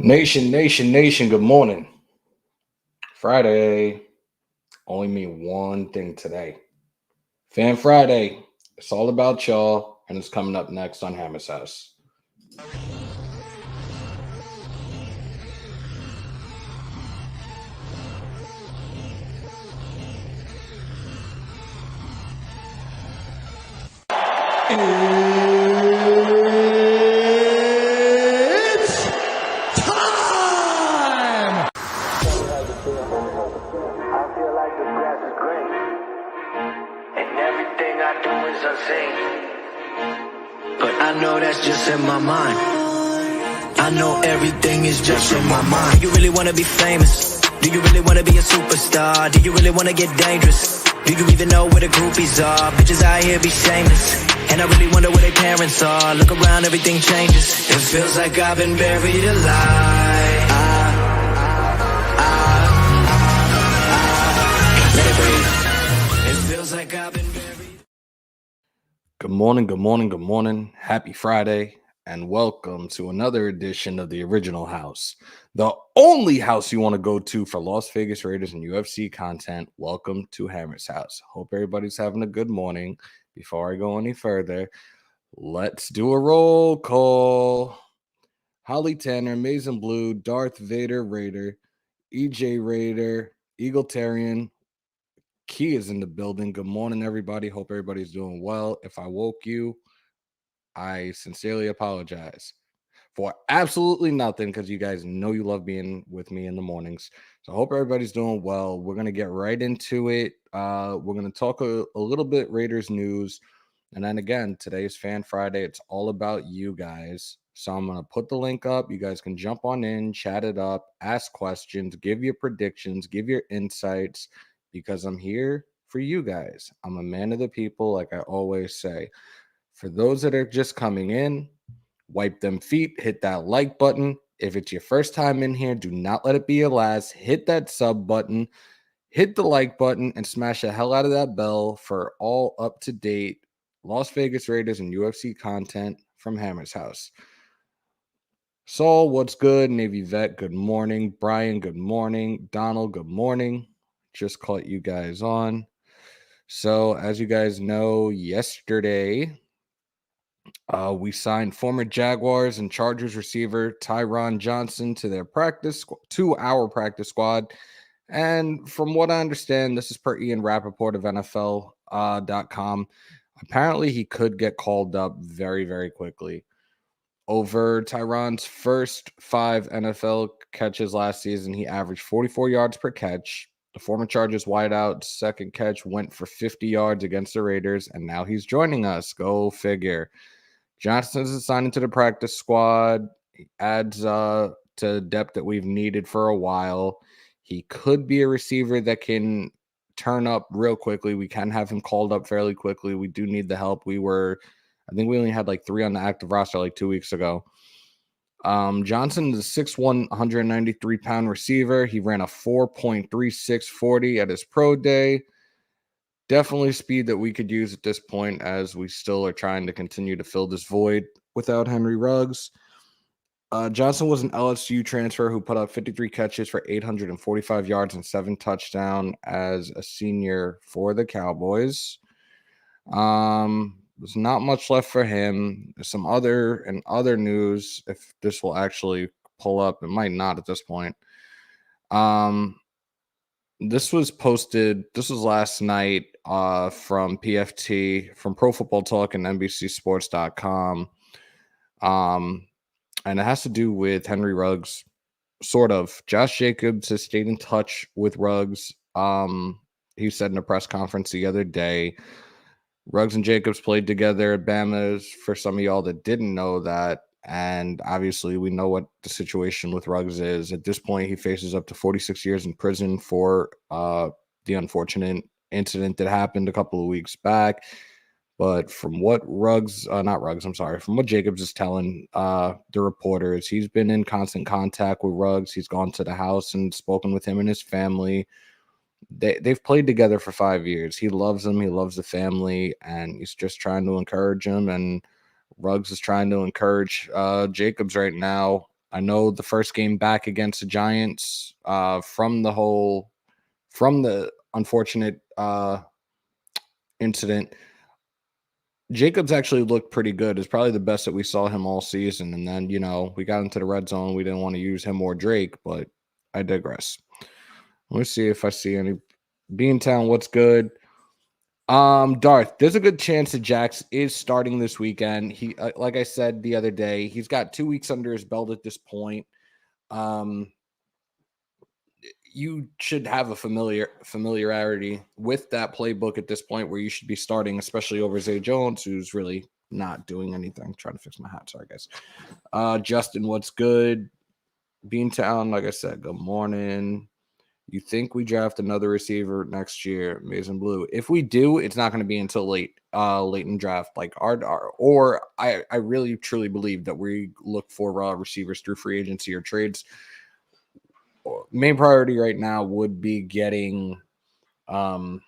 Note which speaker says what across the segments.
Speaker 1: Nation, good morning. Friday. Only mean one thing today. Fan Friday. It's all about y'all, and it's coming up next on Hammers.House.
Speaker 2: It's time!
Speaker 3: I feel like the grass is green, and everything I do is unseen. But I know that's just in my mind. I know everything is just in my mind. Do you really wanna be famous? Do you really wanna be a superstar? Do you really wanna get dangerous? Do you even know where the groupies are? Bitches out here be shameless, and I really wonder where their parents are. Look around, everything changes. It feels like I've been buried alive. Let it breathe. It feels like I've been buried.
Speaker 1: Good morning. Happy Friday, and welcome to another edition of the Original House, the only house you want to go to for Las Vegas Raiders and UFC content. Welcome to Hammers.House. Hope everybody's having a good morning. Before I go any further, let's do a roll call. Holly Tanner, Mason Blue, Darth Vader Raider, EJ Raider, Eagletarian. Key is in the building. Good morning, everybody. Hope everybody's doing well. If I woke you, I sincerely apologize for absolutely nothing, because you guys know you love being with me in the mornings. So I hope everybody's doing well. We're going to get right into it. We're going to talk a little bit Raiders news. And then again, today's Fan Friday. It's all about you guys. So I'm going to put the link up. You guys can jump on in, chat it up, ask questions, give your predictions, give your insights, because I'm here for you guys. I'm a man of the people, like I always say. For those that are just coming in, wipe them feet, hit that like button. If it's your first time in here, do not let it be your last. Hit that sub button, hit the like button, and smash the hell out of that bell for all up-to-date Las Vegas Raiders and UFC content from Hammers.House. Saul, what's good? Navy Vet, good morning. Brian, good morning. Donald, good morning. Just caught you guys on. So, as you guys know, yesterday, we signed former Jaguars and Chargers receiver Tyron Johnson to their to our practice squad. And from what I understand, this is per Ian Rappaport of NFL.com. Apparently, he could get called up very, very quickly. Over Tyron's first 5 NFL catches last season, he averaged 44 yards per catch. The former Chargers wideout second catch went for 50 yards against the Raiders, and now he's joining us. Go figure. Johnson is assigned into the practice squad. He adds to depth that we've needed for a while. He could be a receiver that can turn up real quickly. We can have him called up fairly quickly. We do need the help. I think we only had like 3 on the active roster like 2 weeks ago. Johnson is a 6'1", 193-pound receiver. He ran a 4.3640 at his pro day. Definitely speed that we could use at this point, as we still are trying to continue to fill this void without Henry Ruggs. Johnson was an LSU transfer who put up 53 catches for 845 yards and 7 touchdowns as a senior for the Cowboys. There's not much left for him. There's some other news. If this will actually pull up, it might not at this point. This was posted. This was last night from PFT, from Pro Football Talk and NBCSports.com. And it has to do with Henry Ruggs, sort of. Josh Jacobs has stayed in touch with Ruggs. He said in a press conference the other day, Ruggs and Jacobs played together at Bama's, for some of y'all that didn't know that. And obviously, we know what the situation with Ruggs is. At this point, he faces up to 46 years in prison for the unfortunate incident that happened a couple of weeks back. But from what from what Jacobs is telling the reporters, he's been in constant contact with Ruggs. He's gone to the house and spoken with him and his family. They've played together for 5 years. He loves him. He loves the family, and he's just trying to encourage him. And Ruggs is trying to encourage Jacobs right now. I know the first game back against the Giants, from the unfortunate incident, Jacobs actually looked pretty good. It's probably the best that we saw him all season. And then, we got into the red zone. We didn't want to use him or Drake, but I digress. Let's see if I see any. Beantown, what's good? Darth, there's a good chance that Jax is starting this weekend. He, like I said the other day, he's got 2 weeks under his belt at this point. You should have a familiarity with that playbook at this point, where you should be starting, especially over Zay Jones, who's really not doing anything. Trying to fix my hat, sorry guys. Justin, what's good? Beantown, like I said, good morning. You think we draft another receiver next year, Maize and Blue? If we do, it's not going to be until late in draft. Like I really truly believe that we look for receivers through free agency or trades. Main priority right now would be getting an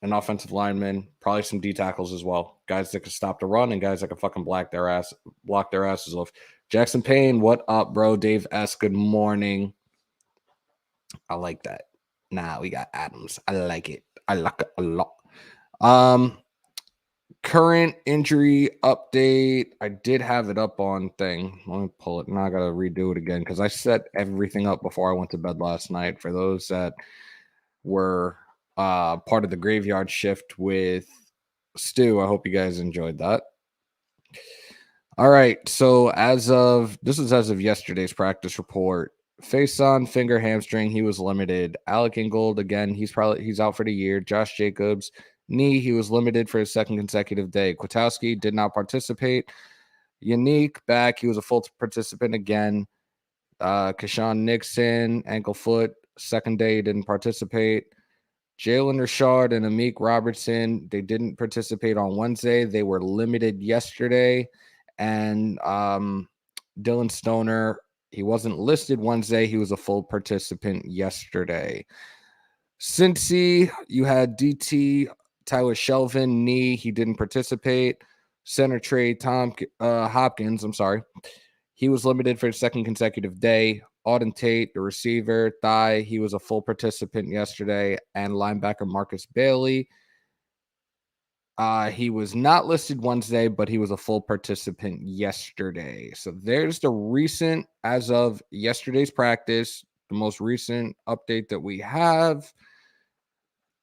Speaker 1: offensive lineman, probably some D tackles as well, guys that can stop the run and guys that can fucking block their asses off. Jackson Payne, what up, bro? Dave S, good morning. I like that. Nah, we got Adams. I like it. I like it a lot. Current injury update. I did have it up on thing. Let me pull it. Now I gotta redo it again because I set everything up before I went to bed last night. For those that were part of the graveyard shift with Stu, I hope you guys enjoyed that. All right. So as of yesterday's practice report. Face on, finger, hamstring. He was limited. Alec Ingold, again, he's out for the year. Josh Jacobs, knee. He was limited for his second consecutive day. Kwiatkowski did not participate. Yannick back. He was a full participant again. Kashawn Nixon, ankle foot. Second day, didn't participate. Jalen Richard and Amik Robertson, they didn't participate on Wednesday. They were limited yesterday. And Dylan Stoner, he wasn't listed Wednesday. He was a full participant yesterday. Cincy, you had DT, Tyler Shelvin, knee. He didn't participate. Center Trey Hopkins, he was limited for his second consecutive day. Auden Tate, the receiver, thigh. He was a full participant yesterday. And linebacker Marcus Bailey. He was not listed Wednesday, but he was a full participant yesterday. So there's the recent, as of yesterday's practice, the most recent update that we have.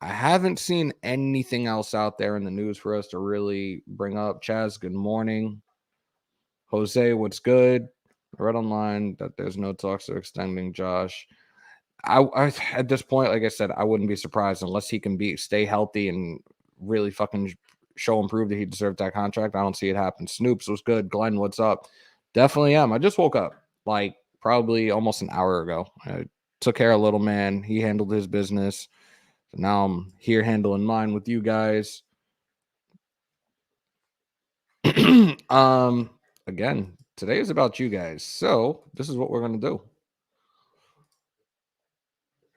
Speaker 1: I haven't seen anything else out there in the news for us to really bring up. Chaz, good morning. Jose, what's good? I read online that there's no talks of extending Josh. I at this point, like I said, I wouldn't be surprised unless he can stay healthy and really fucking show and prove that he deserved that contract. I don't see it happen. Snoops was good. Glenn, what's up? Definitely am. I just woke up like probably almost an hour ago. I took care of little man. He handled his business. So now I'm here handling mine with you guys. Again, today is about you guys. So this is what we're going to do.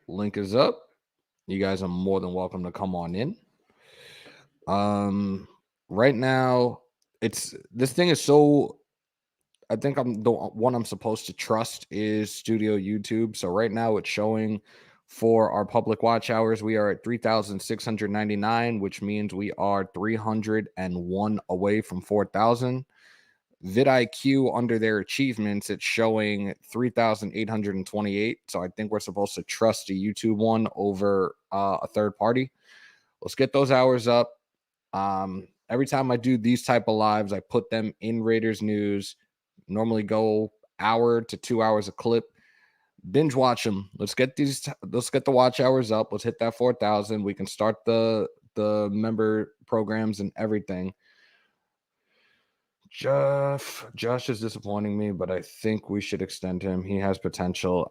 Speaker 1: Link is up. You guys are more than welcome to come on in. Right now, this thing is so. I think I'm the one I'm supposed to trust is Studio YouTube. So right now it's showing for our public watch hours, we are at 3,699, which means we are 301 away from 4,000. vidIQ under their achievements, it's showing 3,828. So I think we're supposed to trust the YouTube one over a third party. Let's get those hours up. Every time I do these type of lives, I put them in Raiders news. Normally go hour to 2 hours a clip. Binge watch them. Let's get the watch hours up. Let's hit that 4,000. We can start the member programs and everything. Josh is disappointing me, but I think we should extend him. He has potential.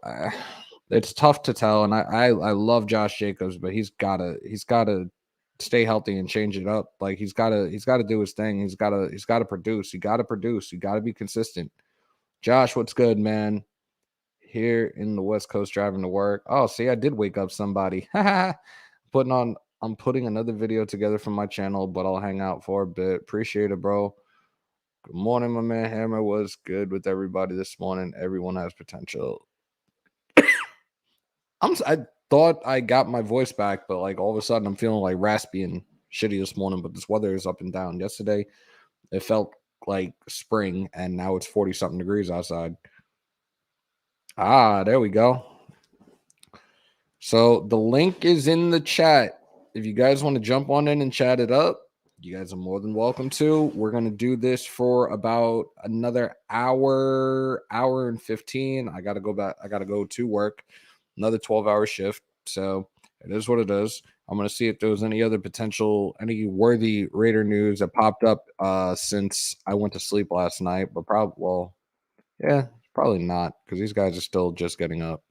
Speaker 1: It's tough to tell, and I love Josh Jacobs, but he's gotta stay healthy and change it up. Like he's gotta do his thing. He's gotta produce. You gotta be consistent. Josh, what's good, man? Here in the West Coast driving to work. Oh, see, I did wake up somebody. I'm putting another video together for my channel, but I'll hang out for a bit. Appreciate it, bro. Good morning, my man Hammer. Was good with everybody this morning. Everyone has potential. I thought I got my voice back, but like all of a sudden I'm feeling like raspy and shitty this morning. But this weather is up and down. Yesterday it felt like spring, and now it's 40 something degrees outside. There we go. So the link is in the chat. If you guys want to jump on in and chat it up, you guys are more than welcome to. We're going to do this for about another hour and 15. I got to go back. I got to go to work, another 12-hour shift. So it is what it is. I'm going to see if there was any other any worthy Raider news that popped up since I went to sleep last night. But probably not, because these guys are still just getting up.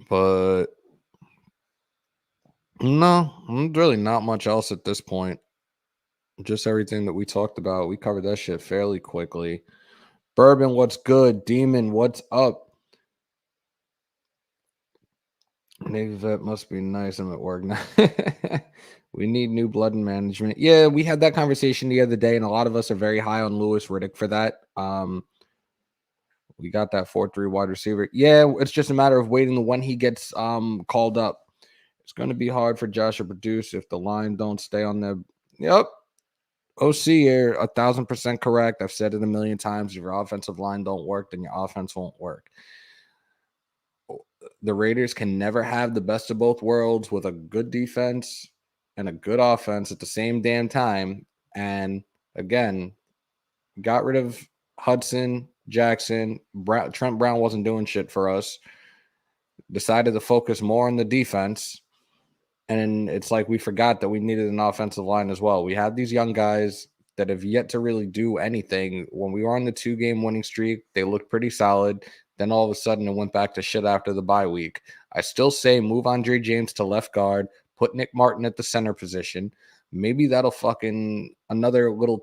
Speaker 1: But no, really not much else at this point. Just everything that we talked about. We covered that shit fairly quickly. Bourbon, what's good? Demon, what's up? Navy vet must be nice. I'm at work now. We need new blood management. Yeah, we had that conversation the other day, and a lot of us are very high on Lewis Riddick for that. We got that 4-3 wide receiver. Yeah, it's just a matter of waiting when he gets called up. It's going to be hard for Josh to produce if the line don't stay on the. Yep. OC, you're 1,000% correct. I've said it a million times. If your offensive line don't work, then your offense won't work. The Raiders can never have the best of both worlds with a good defense and a good offense at the same damn time. And again, got rid of Hudson, Jackson. Trent Brown wasn't doing shit for us. Decided to focus more on the defense. And it's like we forgot that we needed an offensive line as well. We had these young guys that have yet to really do anything. When we were on the 2-game winning streak, they looked pretty solid. Then all of a sudden it went back to shit after the bye week. I still say move Andre James to left guard, put Nick Martin at the center position. Maybe that'll fucking another little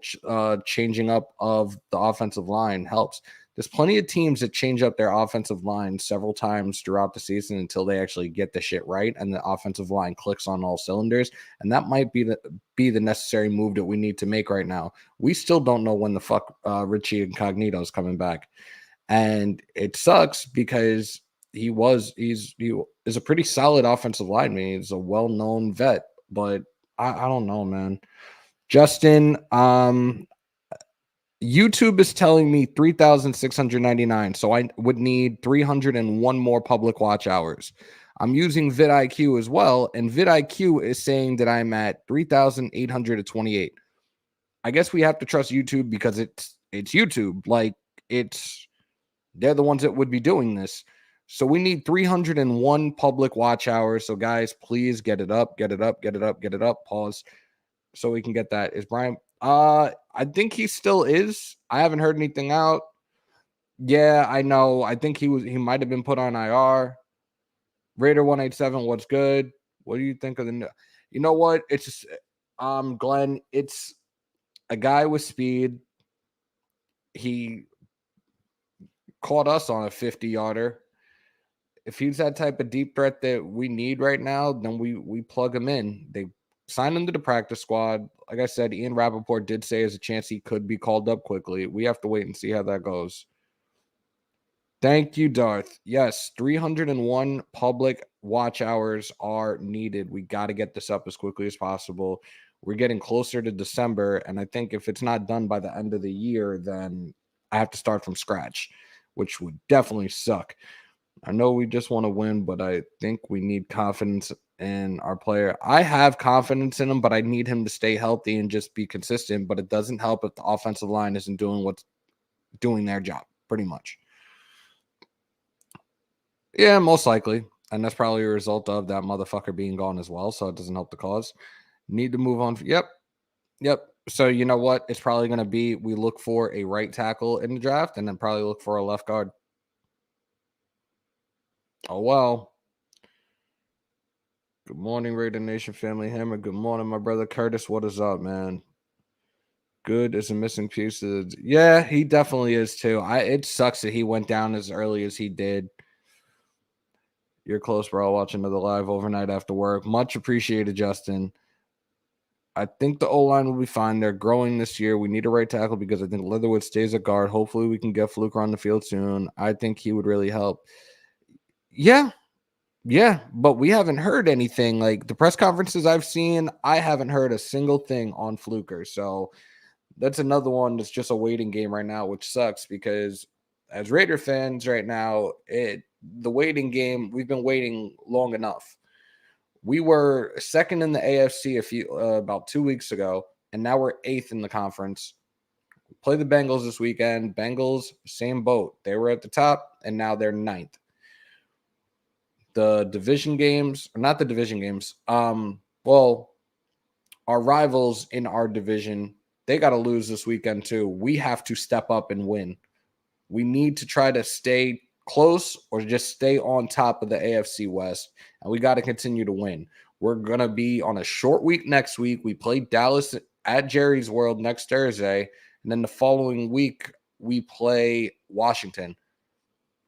Speaker 1: changing up of the offensive line helps. There's plenty of teams that change up their offensive line several times throughout the season until they actually get the shit right and the offensive line clicks on all cylinders. And that might be the necessary move that we need to make right now. We still don't know when the fuck Richie Incognito is coming back. And it sucks because he is a pretty solid offensive lineman. He's a well-known vet, but I don't know, man. Justin, YouTube is telling me 3,699, so I would need 301 more public watch hours. I'm using vidIQ as well, and vidIQ is saying that I'm at 3,828. I guess we have to trust YouTube because it's YouTube. Like, they're the ones that would be doing this. So we need 301 public watch hours. So guys, please get it up. Pause. So we can get that. Is Brian? I think he still is. I haven't heard anything out. Yeah, I know. I think he might have been put on IR. Raider 187, what's good? What do you think of the? You know what? It's just, Glenn. It's a guy with speed. He caught us on a 50-yarder. If he's that type of deep threat that we need right now, then we plug him in. They signed him to the practice squad. Like I said, Ian Rappaport did say there's a chance he could be called up quickly. We have to wait and see how that goes. Thank you, Darth. Yes, 301 public watch hours are needed. We got to get this up as quickly as possible. We're getting closer to December, and I think if it's not done by the end of the year, then I have to start from scratch, which would definitely suck. I know we just want to win, but I think we need confidence in our player. I have confidence in him, but I need him to stay healthy and just be consistent. But it doesn't help if the offensive line isn't doing their job, pretty much. Yeah, most likely. And that's probably a result of that motherfucker being gone as well. So it doesn't help the cause. Need to move on. Yep. So you know what? It's probably going to be we look for a right tackle in the draft and then probably look for a left guard. Oh, well. Good morning, Raider Nation family. Hammer. Good morning, my brother Curtis. What is up, man? Good is a missing piece. Yeah, he definitely is too. It sucks that he went down as early as he did. You're close, bro. I'll watch another live overnight after work. Much appreciated, Justin. I think the O-line will be fine. They're growing this year. We need a right tackle because I think Leatherwood stays at guard. Hopefully we can get Fluker on the field soon. I think he would really help. Yeah, but we haven't heard anything. Like the press conferences I've seen, I haven't heard a single thing on Fluker. So that's another one that's just a waiting game right now, which sucks because as Raider fans right now, the waiting game, we've been waiting long enough. We were second in the AFC about 2 weeks ago, and now we're eighth in the conference. We play the Bengals this weekend. Bengals, same boat. They were at the top, and now they're ninth. The division games, or not the division games. Well, our rivals in our division, they got to lose this weekend too. We have to step up and win. We need to try to stay close or just stay on top of the AFC West, and we got to continue to win. We're going to be on a short week next week. We play Dallas at Jerry's World next Thursday, and then the following week we play Washington.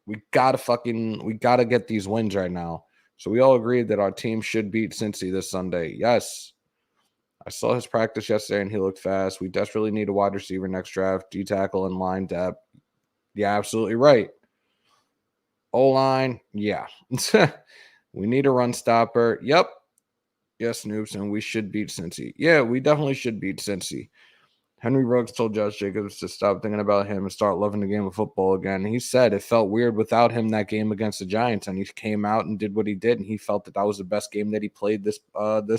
Speaker 1: We got to get these wins right now. So we all agreed that our team should beat Cincy this Sunday. Yes. I saw his practice yesterday and he looked fast. We desperately need a wide receiver next draft, D tackle and line depth. Yeah, absolutely right. O-line, yeah. We need a run stopper. Yep. Yes, Noobs, and we should beat Cincy. Yeah, we definitely should beat Cincy. Henry Ruggs told Josh Jacobs to stop thinking about him and start loving the game of football again. He said it felt weird without him that game against the Giants, and he came out and did what he did, and he felt that was the best game that he played this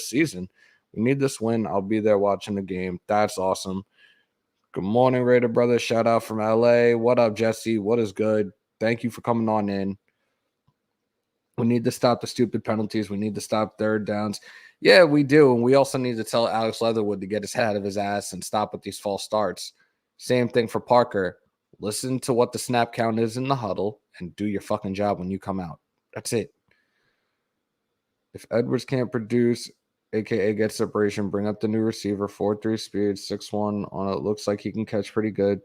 Speaker 1: season. We need this win. I'll be there watching the game. That's awesome. Good morning, Raider brother. Shout out from LA. What up, Jesse? What is good? Thank you for coming on in. We need to stop the stupid penalties. We need to stop third downs. Yeah, we do. And we also need to tell Alex Leatherwood to get his head out of his ass and stop with these false starts. Same thing for Parker. Listen to what the snap count is in the huddle and do your fucking job when you come out. That's it. If Edwards can't produce, a.k.a. get separation, bring up the new receiver, 4.3 speed, 6'1 on it. Looks like he can catch pretty good.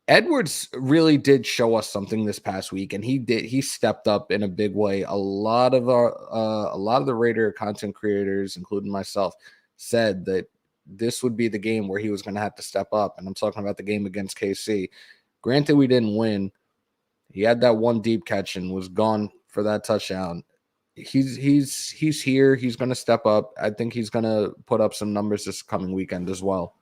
Speaker 1: Edwards really did show us something this past week, and he stepped up in a big way. A lot of the Raider content creators, including myself, said that this would be the game where he was going to have to step up, and I'm talking about the game against KC. Granted, we didn't win. He had that one deep catch and was gone for that touchdown. He's here. He's going to step up. I think he's going to put up some numbers this coming weekend as well.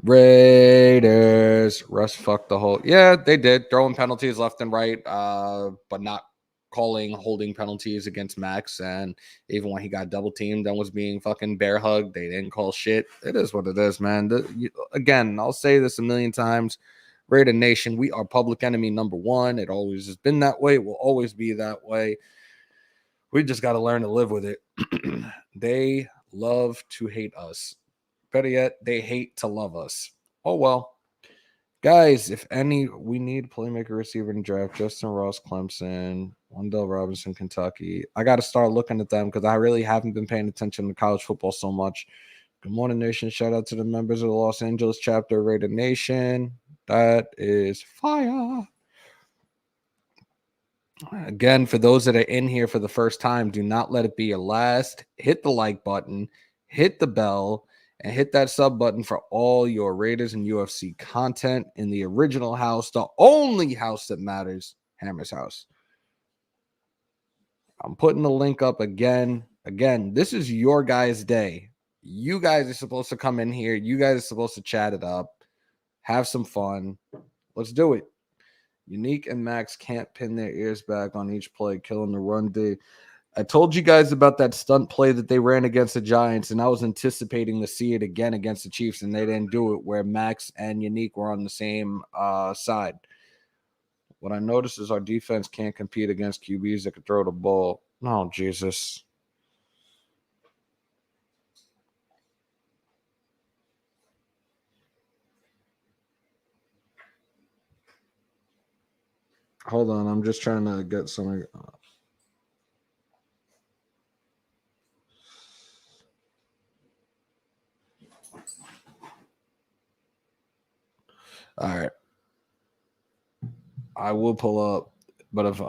Speaker 1: Raiders. Russ fucked the whole. Yeah, they did. Throwing penalties left and right, but not calling holding penalties against Max. And even when he got double teamed and was being fucking bear hugged, they didn't call shit. It is what it is, man. Again, I'll say this a million times. Raider Nation, we are public enemy number one. It always has been that way. It will always be that way. We just got to learn to live with it. They love to hate us. Better yet, they hate to love us. Oh, well. Guys, if any, we need playmaker receiver in draft. Justin Ross, Clemson, Wendell Robinson, Kentucky. I got to start looking at them because I really haven't been paying attention to college football so much. Good morning, Nation. Shout out to the members of the Los Angeles chapter of Raider Nation. That is fire. Again, for those that are in here for the first time, do not let it be your last. Hit the like button, hit the bell, and hit that sub button for all your Raiders and UFC content in the original house, the only house that matters, Hammers.House. I'm putting the link up again. Again, this is your guys' day. You guys are supposed to come in here. You guys are supposed to chat it up, have some fun. Let's do it. Unique and Max can't pin their ears back on each play, killing the run D. I told you guys about that stunt play that they ran against the Giants, and I was anticipating to see it again against the Chiefs, and they didn't do it, where Max and Unique were on the same side. What I noticed is our defense can't compete against QBs that can throw the ball. Oh, Jesus. Hold on, I'm just trying to get something. All right. I will pull up, but if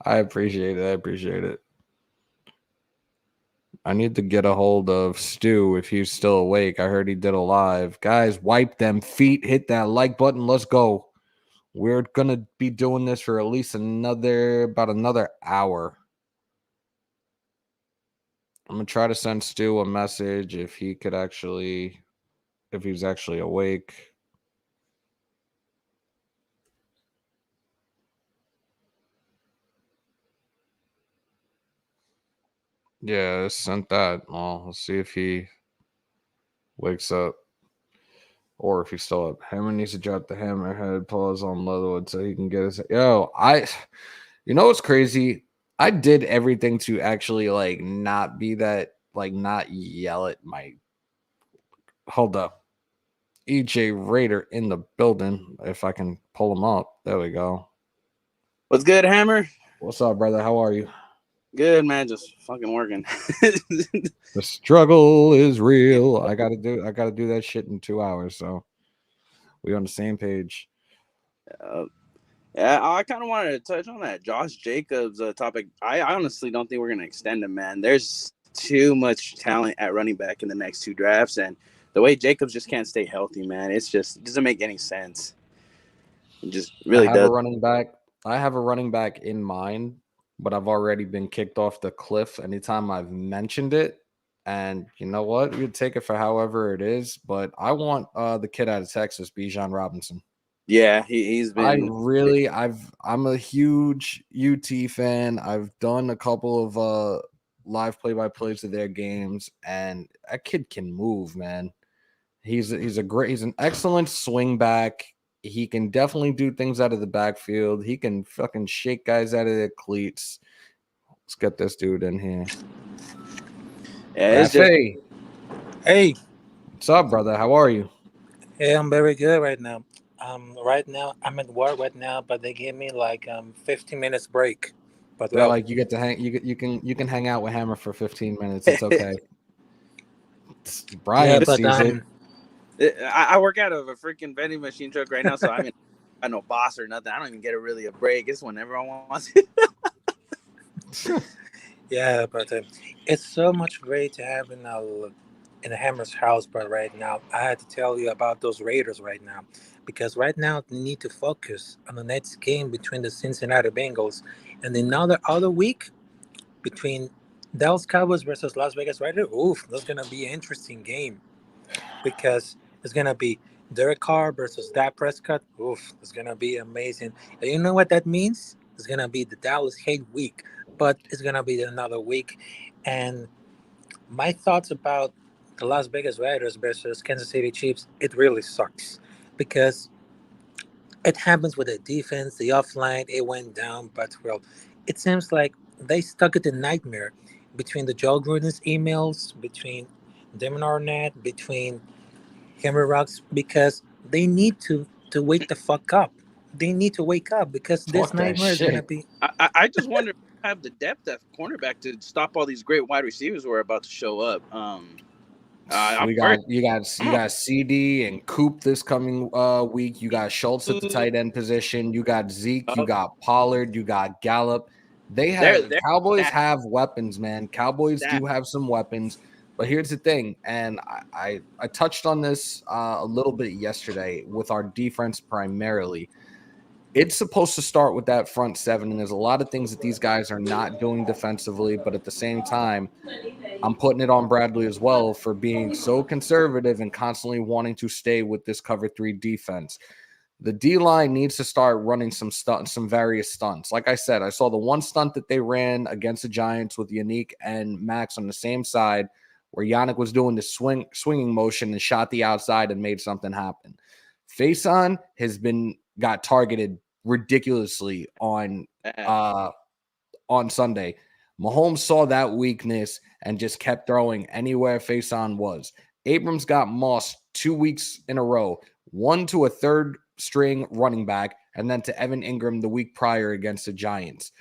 Speaker 1: I appreciate it. I need to get a hold of Stu if he's still awake. I heard he did a live. Guys, wipe them feet, hit that like button. Let's go. We're gonna be doing this for at least about another hour. I'm gonna try to send Stu a message if he's actually awake. Yeah, I sent that. Well, let's see if he wakes up. Or if he's still up. Hammer needs to drop the hammerhead, pause on Leatherwood so he can get his. You know what's crazy? I did everything to actually like not be that, like not yell at my. Hold up. EJ Raider in the building. If I can pull him up. There we go.
Speaker 2: What's good, Hammer?
Speaker 1: What's up, brother? How are you?
Speaker 2: Good, man. Just fucking working.
Speaker 1: The struggle is real. I gotta do that shit in 2 hours. So we on the same page.
Speaker 2: Yeah, I kind of wanted to touch on that Josh Jacobs topic. I honestly don't think we're gonna extend him, man. There's too much talent at running back in the next two drafts, and the way Jacobs just can't stay healthy, man. It doesn't make any sense. It just really does.
Speaker 1: I have a running back in mind, but I've already been kicked off the cliff anytime I've mentioned it. And you know what? We'd take it for however it is. But I want the kid out of Texas, Bijan Robinson.
Speaker 2: Yeah, he's been.
Speaker 1: I'm a huge UT fan. I've done a couple of live play-by-plays of their games, and that kid can move, man. He's an excellent swing back. He can definitely do things out of the backfield. He can fucking shake guys out of their cleats. Let's get this dude in here.
Speaker 2: Yeah, it's just.
Speaker 4: Hey,
Speaker 1: what's up, brother? How are you?
Speaker 4: hey, I'm very good right now. Right now I'm at work right now, but they gave me like 15 minutes break. But
Speaker 1: They're like you get to hang. You can hang out with Hammer for 15 minutes. It's okay. Brian sees it.
Speaker 2: I work out of a freaking vending machine truck right now, so I mean, I'm no boss or nothing. I don't even get a break. It's when everyone wants it.
Speaker 4: yeah, but it's so much great to have in a Hammer's house. But right now, I had to tell you about those Raiders right now, because right now they need to focus on the next game between the Cincinnati Bengals and another other week between Dallas Cowboys versus Las Vegas Raiders. Oof, that's gonna be an interesting game because it's gonna be Derek Carr versus Dak Prescott. Oof, it's gonna be amazing. And you know what that means? It's gonna be the Dallas hate week, but it's gonna be another week. And my thoughts about the Las Vegas Raiders versus Kansas City Chiefs, it really sucks because it happens with the defense, the offline, it went down, but well, it seems like they stuck at the nightmare between the Joe Gruden's emails, between Damon Arnett, between Henry Rocks, because they need to wake the fuck up. They need to wake up because this
Speaker 1: Talk that
Speaker 4: nightmare is gonna
Speaker 1: shit.
Speaker 4: be.
Speaker 2: I just wonder if we have the depth at cornerback to stop all these great wide receivers who are about to show up.
Speaker 1: You got CD and Coop this coming week. You got Schultz at the tight end position. You got Zeke. You got Pollard. You got Gallup. Cowboys have weapons, man. Cowboys do have some weapons. But here's the thing, and I touched on this a little bit yesterday with our defense primarily. It's supposed to start with that front seven, and there's a lot of things that these guys are not doing defensively. But at the same time, I'm putting it on Bradley as well for being so conservative and constantly wanting to stay with this cover three defense. The D-line needs to start running some various stunts. Like I said, I saw the one stunt that they ran against the Giants with Yannick and Max on the same side where Yannick was doing the swinging motion and shot the outside and made something happen. Faison got targeted ridiculously on Sunday. Mahomes saw that weakness and just kept throwing anywhere Faison was. Abrams got mossed 2 weeks in a row, one to a third string running back, and then to Evan Ingram the week prior against the Giants.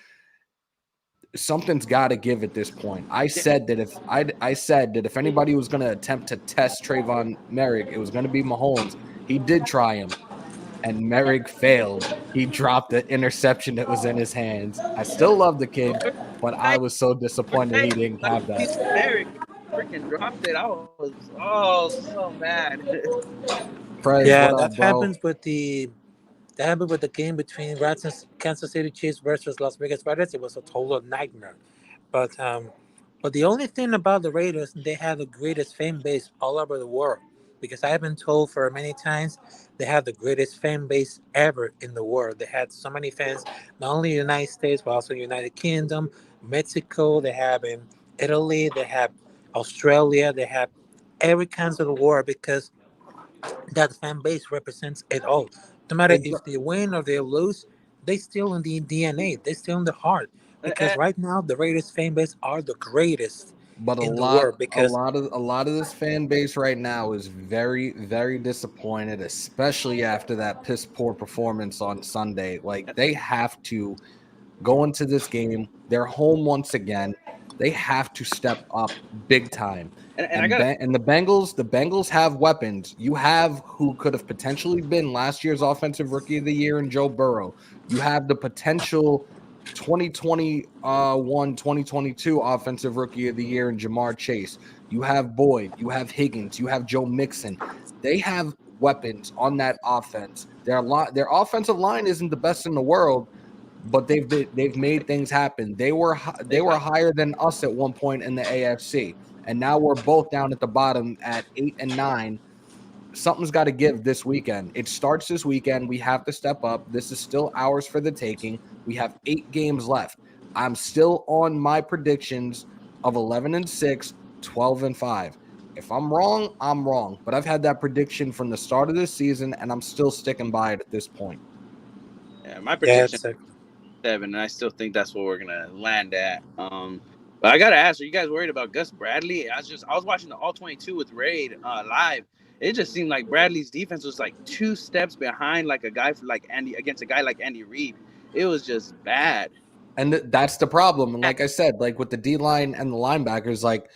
Speaker 1: Something's got to give at this point. I said that if anybody was going to attempt to test Trayvon Merrick, it was going to be Mahomes. He did try him, and Merrick failed. He dropped the interception that was in his hands. I still love the kid. but I was so disappointed he didn't
Speaker 2: Like
Speaker 1: have that.
Speaker 2: Steve Merrick freaking dropped it. I was so mad.
Speaker 1: Prez, what
Speaker 4: Yeah,
Speaker 1: up, bro?
Speaker 4: that happened with the game between Rats and Kansas City Chiefs versus Las Vegas Raiders. It was a total nightmare. But but the only thing about the Raiders, they have the greatest fan base all over the world. Because I have been told for many times they have the greatest fan base ever in the world. They had so many fans, not only in the United States, but also United Kingdom, Mexico. They have in Italy. They have Australia. They have every kinds of the world because that fan base represents it all. No matter if they win or they lose, they still in the DNA. They still in the heart. Because
Speaker 2: And,
Speaker 4: right now the Raiders fan base are the greatest
Speaker 1: But
Speaker 4: in the world. Because
Speaker 1: a lot of this fan base right now is very, very disappointed, especially after that piss poor performance on Sunday. Like they have to go into this game. They're home once again. They have to step up big time.
Speaker 2: and I got
Speaker 1: And the Bengals have weapons. You have who could have potentially been last year's offensive rookie of the year in Joe Burrow. You have the potential 2021 2022 offensive rookie of the year in Jamar Chase. You have Boyd, you have Higgins, you have Joe Mixon. They have weapons on that offense. Their offensive line isn't the best in the world, but they've made things happen. They were higher than us at one point in the AFC, and now we're both down at the bottom at 8 and 9. Something's got to give this weekend. It starts this weekend. We have to step up. This is still ours for the taking. We have 8 games left. I'm still on my predictions of 11-6, 12-5. If I'm wrong, I'm wrong. But I've had that prediction from the start of this season, and I'm still sticking by it at this point.
Speaker 2: my
Speaker 4: yeah,
Speaker 2: prediction 7, and I still think that's what we're gonna land at. But I gotta ask, are you guys worried about Gus Bradley? I was watching the All 22 with Raid live. It just seemed like Bradley's defense was like 2 steps behind, like a guy like Andy against a guy like Andy Reid. It was just bad.
Speaker 1: And that's the problem. And like I said, like with the D line and the linebackers, like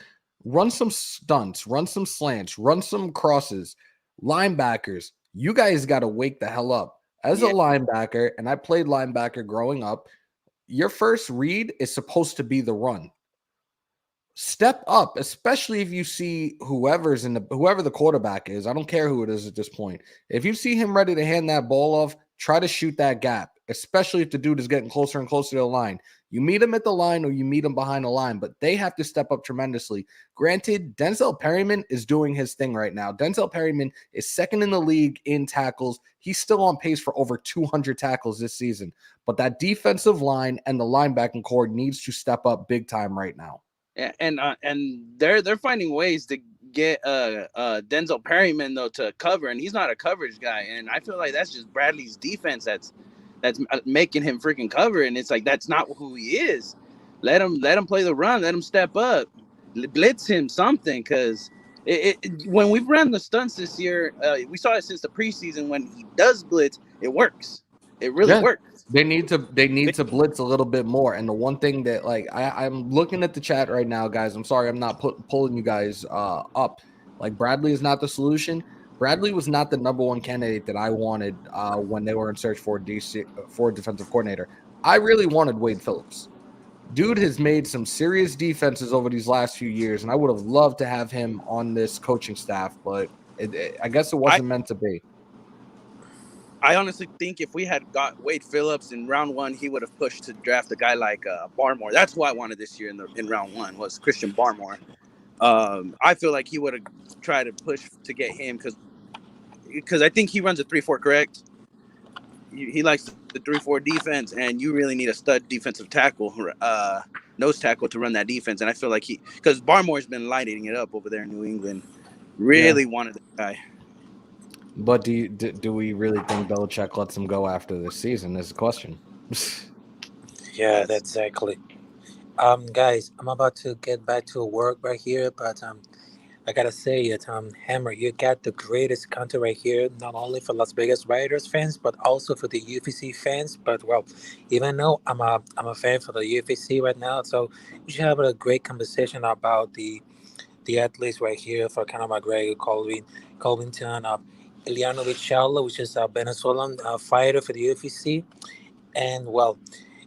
Speaker 1: run some stunts, run some slants, run some crosses. Linebackers, you guys got to wake the hell up. As a
Speaker 2: Yeah,
Speaker 1: linebacker, and I played linebacker growing up, your first read is supposed to be the run. Step up, especially if you see whoever the quarterback is. I don't care who it is at this point. If you see him ready to hand that ball off, try to shoot that gap, especially if the dude is getting closer and closer to the line. You meet him at the line or you meet him behind the line, but they have to step up tremendously. Granted, Denzel Perryman is doing his thing right now. Denzel Perryman is second in the league in tackles. He's still on pace for over 200 tackles this season, but that defensive line and the linebacking core needs to step up big time right now.
Speaker 2: and they're finding ways to get Denzel Perryman though to cover, and he's not a coverage guy, and I feel like that's just Bradley's defense that's making him freaking cover, and it's like that's not who he is. Let him play the run, let him step up, blitz him something, because when we've run the stunts this year, we saw it since the preseason. When he does blitz, it works. It really works.
Speaker 1: They need to blitz a little bit more. And the one thing that like I'm looking at the chat right now, guys. I'm sorry, I'm not pulling you guys up. Like Bradley is not the solution. Bradley was not the number one candidate that I wanted when they were in search for a defensive coordinator. I really wanted Wade Phillips. Dude has made some serious defenses over these last few years, and I would have loved to have him on this coaching staff, but I guess it wasn't meant to be.
Speaker 2: I honestly think if we had got Wade Phillips in round 1, he would have pushed to draft a guy like Barmore. That's who I wanted this year in round 1 was Christian Barmore. I feel like he would have tried to push to get him because I think he runs a 3-4, correct? He likes the 3-4 defense, and you really need a stud defensive tackle, nose tackle to run that defense. And I feel like because Barmore's been lighting it up over there in New England, really wanted that guy.
Speaker 1: But do we really think Belichick lets him go after this season is the question.
Speaker 4: yeah, that's exactly. Guys, I'm about to get back to work right here, but I gotta say it, Hammer, you got the greatest content right here, not only for Las Vegas Raiders fans, but also for the UFC fans. But well, even though I'm a fan for the UFC right now, so we should have a great conversation about the athletes right here for Conor McGregor, Colvington, Ileana Vichala, which is a Venezuelan fighter for the UFC. And well,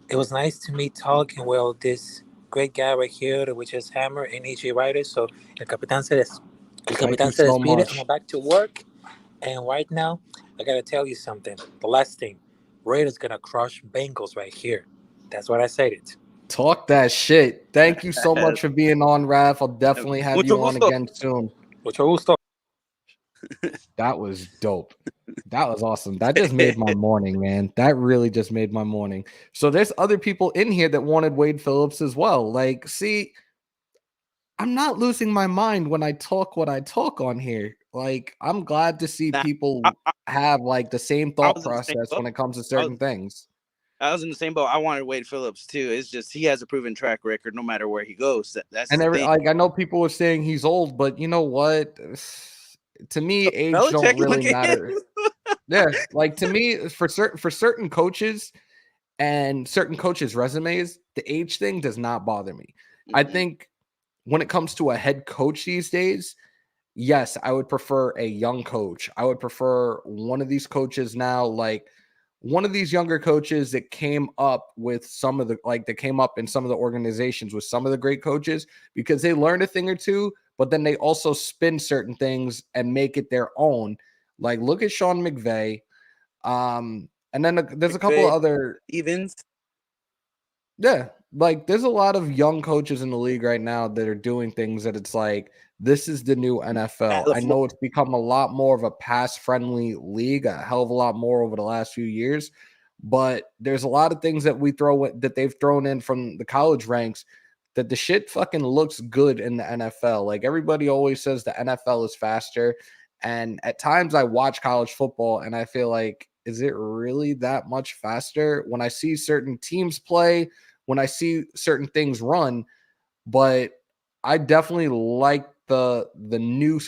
Speaker 4: it was nice to meet talking. Well, this great guy right here, which is Hammer and AJ Ryder. So El
Speaker 1: Thank you
Speaker 4: Capitan se
Speaker 1: so
Speaker 4: despide. I'm
Speaker 1: much.
Speaker 4: back to work. And right now, I gotta tell you something. The last thing, Raiders gonna crush Bengals right here. That's what I said it.
Speaker 1: Talk that shit. Thank you so much for being on, Raf. I'll definitely have
Speaker 2: Mucho
Speaker 1: you on
Speaker 2: gusto.
Speaker 1: again soon.
Speaker 4: Mucho gusto.
Speaker 1: That was dope. That was awesome. That just made my morning, man. That really just made my morning. So there's other people in here that wanted Wade Phillips as well. Like, see, I'm not losing my mind when I talk what I talk on here. Like, I'm glad to see
Speaker 2: Nah,
Speaker 1: people have like the same
Speaker 2: I
Speaker 1: thought
Speaker 2: was in the same
Speaker 1: process
Speaker 2: boat.
Speaker 1: when it comes to
Speaker 2: I was,
Speaker 1: certain things.
Speaker 2: I was in the same boat. I wanted Wade Phillips too. It's just he has a proven track record no matter where he goes. That's
Speaker 1: And
Speaker 2: the thing.
Speaker 1: like I know people were saying he's old, but you know what? To me,
Speaker 2: So
Speaker 1: age don't
Speaker 2: Belichick,
Speaker 1: really
Speaker 2: look at him.
Speaker 1: matter. Yeah, like to me, for certain coaches and certain coaches' resumes, the age thing does not bother me. I
Speaker 2: Mm-mm.
Speaker 1: think when it comes to a head coach these days, yes, I would prefer a young coach. I would prefer one of these coaches now, like one of these younger coaches that came up with some of the like that came up in some of the organizations with some of the great coaches because they learned a thing or two, but then they also spin certain things and make it their own. Like look at Sean McVay. And then there's a couple of
Speaker 2: McVay,
Speaker 1: other
Speaker 2: Stevens.
Speaker 1: yeah, like there's a lot of young coaches in the league right now that are doing things that it's like this is the new
Speaker 2: Matt
Speaker 1: NFL. I
Speaker 2: LaFleur.
Speaker 1: know it's become a lot more of a pass-friendly league, a hell of a lot more over the last few years, but there's a lot of things that that they've thrown in from the college ranks that the shit fucking looks good in the NFL. Like everybody always says the NFL is faster, and at times I watch college football and I feel like is it really that much faster when I see certain teams play? When I see certain things run, but I definitely like
Speaker 2: Yeah,
Speaker 1: the new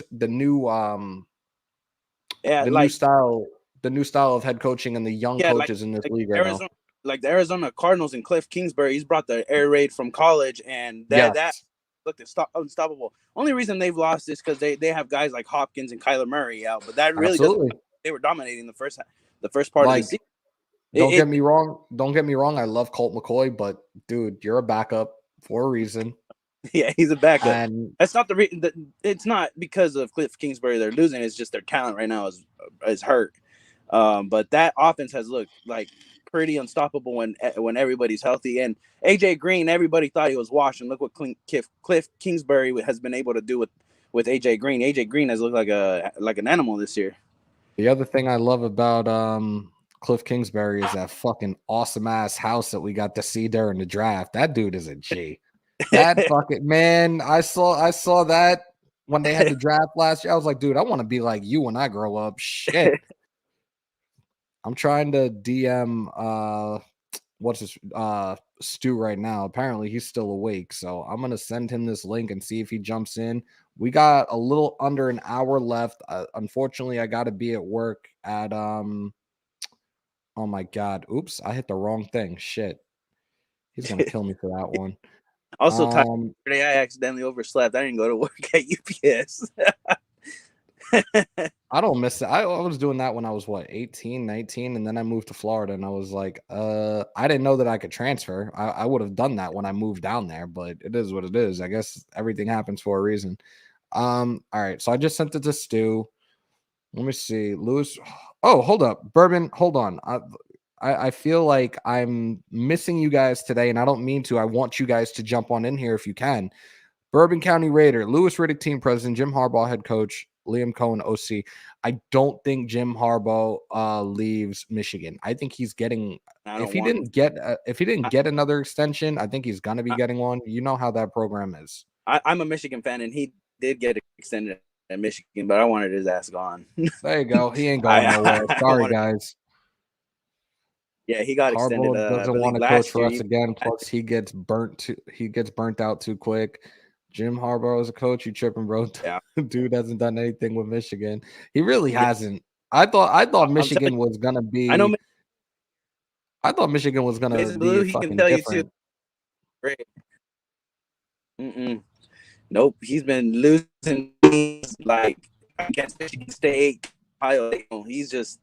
Speaker 1: style the new style of head coaching and the young
Speaker 2: yeah,
Speaker 1: coaches in this
Speaker 2: like
Speaker 1: league right now.
Speaker 2: Arizona, like the Arizona Cardinals and Cliff Kingsbury. He's brought the air raid from college, and that
Speaker 1: Yes,
Speaker 2: looked unstoppable. Only reason they've lost is because they have guys like Hopkins and Kyler Murray out, but that really doesn't.
Speaker 1: absolutely.
Speaker 2: They were dominating the first part of the
Speaker 1: Like,
Speaker 2: season.
Speaker 1: don't
Speaker 2: It
Speaker 1: get me wrong. Don't get me wrong. I love Colt McCoy, but dude, you're a backup for a reason.
Speaker 2: yeah, he's a backup.
Speaker 1: And
Speaker 2: That's not the reason. It's not because of Cliff Kingsbury they're losing. It's just their talent right now is hurt. But that offense has looked like pretty unstoppable when everybody's healthy. And AJ Green, everybody thought he was washed, and look what Cliff Kingsbury has been able to do with AJ Green. AJ Green has looked like an animal this year.
Speaker 1: the other thing I love about Cliff Kingsbury is that fucking awesome ass house that we got to see during the draft. That dude is a G. That fucking man, I saw that when they had the draft last year. I was like, dude, I want to be like you when I grow up. Shit. I'm trying to DM what's his Stu right now. Apparently he's still awake. So I'm gonna send him this link and see if he jumps in. We got a little under an hour left. Unfortunately, I gotta be at work at oh my god. Oops, I hit the wrong thing. Shit. He's gonna kill me for that one.
Speaker 2: Also,
Speaker 1: Um
Speaker 2: today I accidentally overslept. I didn't go to work at UPS.
Speaker 1: I don't miss it. I was doing that when I was what 18, 19, and then I moved to Florida and I was like, I didn't know that I could transfer. I would have done that when I moved down there, but it is what it is. I guess everything happens for a reason. All right. So I just sent it to Stu. Let me see. Lewis. Oh, hold up. Bourbon, hold on. I feel like I'm missing you guys today, and I don't mean to. I want you guys to jump on in here if you can. Bourbon County Raider, Lewis Riddick team president, Jim Harbaugh head coach, Liam Cohen OC. I don't think Jim Harbaugh leaves Michigan. I think he's getting
Speaker 2: I
Speaker 1: if
Speaker 2: don't
Speaker 1: he
Speaker 2: want him.
Speaker 1: didn't get another extension, I think he's gonna be
Speaker 2: I,
Speaker 1: getting one. You know how that program is.
Speaker 2: I'm a Michigan fan, and he did get extended at Michigan, but I wanted his ass gone.
Speaker 1: There you go. He ain't going nowhere.
Speaker 2: I
Speaker 1: Sorry,
Speaker 2: wanted,
Speaker 1: guys.
Speaker 2: yeah, he got extended.
Speaker 1: Harbaugh
Speaker 2: I
Speaker 1: doesn't want
Speaker 2: believe
Speaker 1: to coach
Speaker 2: last
Speaker 1: for
Speaker 2: year.
Speaker 1: us again. Plus, he gets burnt out too quick. Jim Harbaugh is a coach. You tripping, bro?
Speaker 2: Yeah,
Speaker 1: Dude hasn't done anything with Michigan. He really hasn't. I thought
Speaker 2: I'm telling
Speaker 1: Michigan
Speaker 2: you,
Speaker 1: was gonna
Speaker 2: I know
Speaker 1: be. I thought Michigan was gonna
Speaker 2: Mason
Speaker 1: be
Speaker 2: Blue. He can
Speaker 1: fucking
Speaker 2: tell you too.
Speaker 1: different.
Speaker 2: Great. Mm-mm. Nope, he's been losing like against Michigan State, Ohio. He's just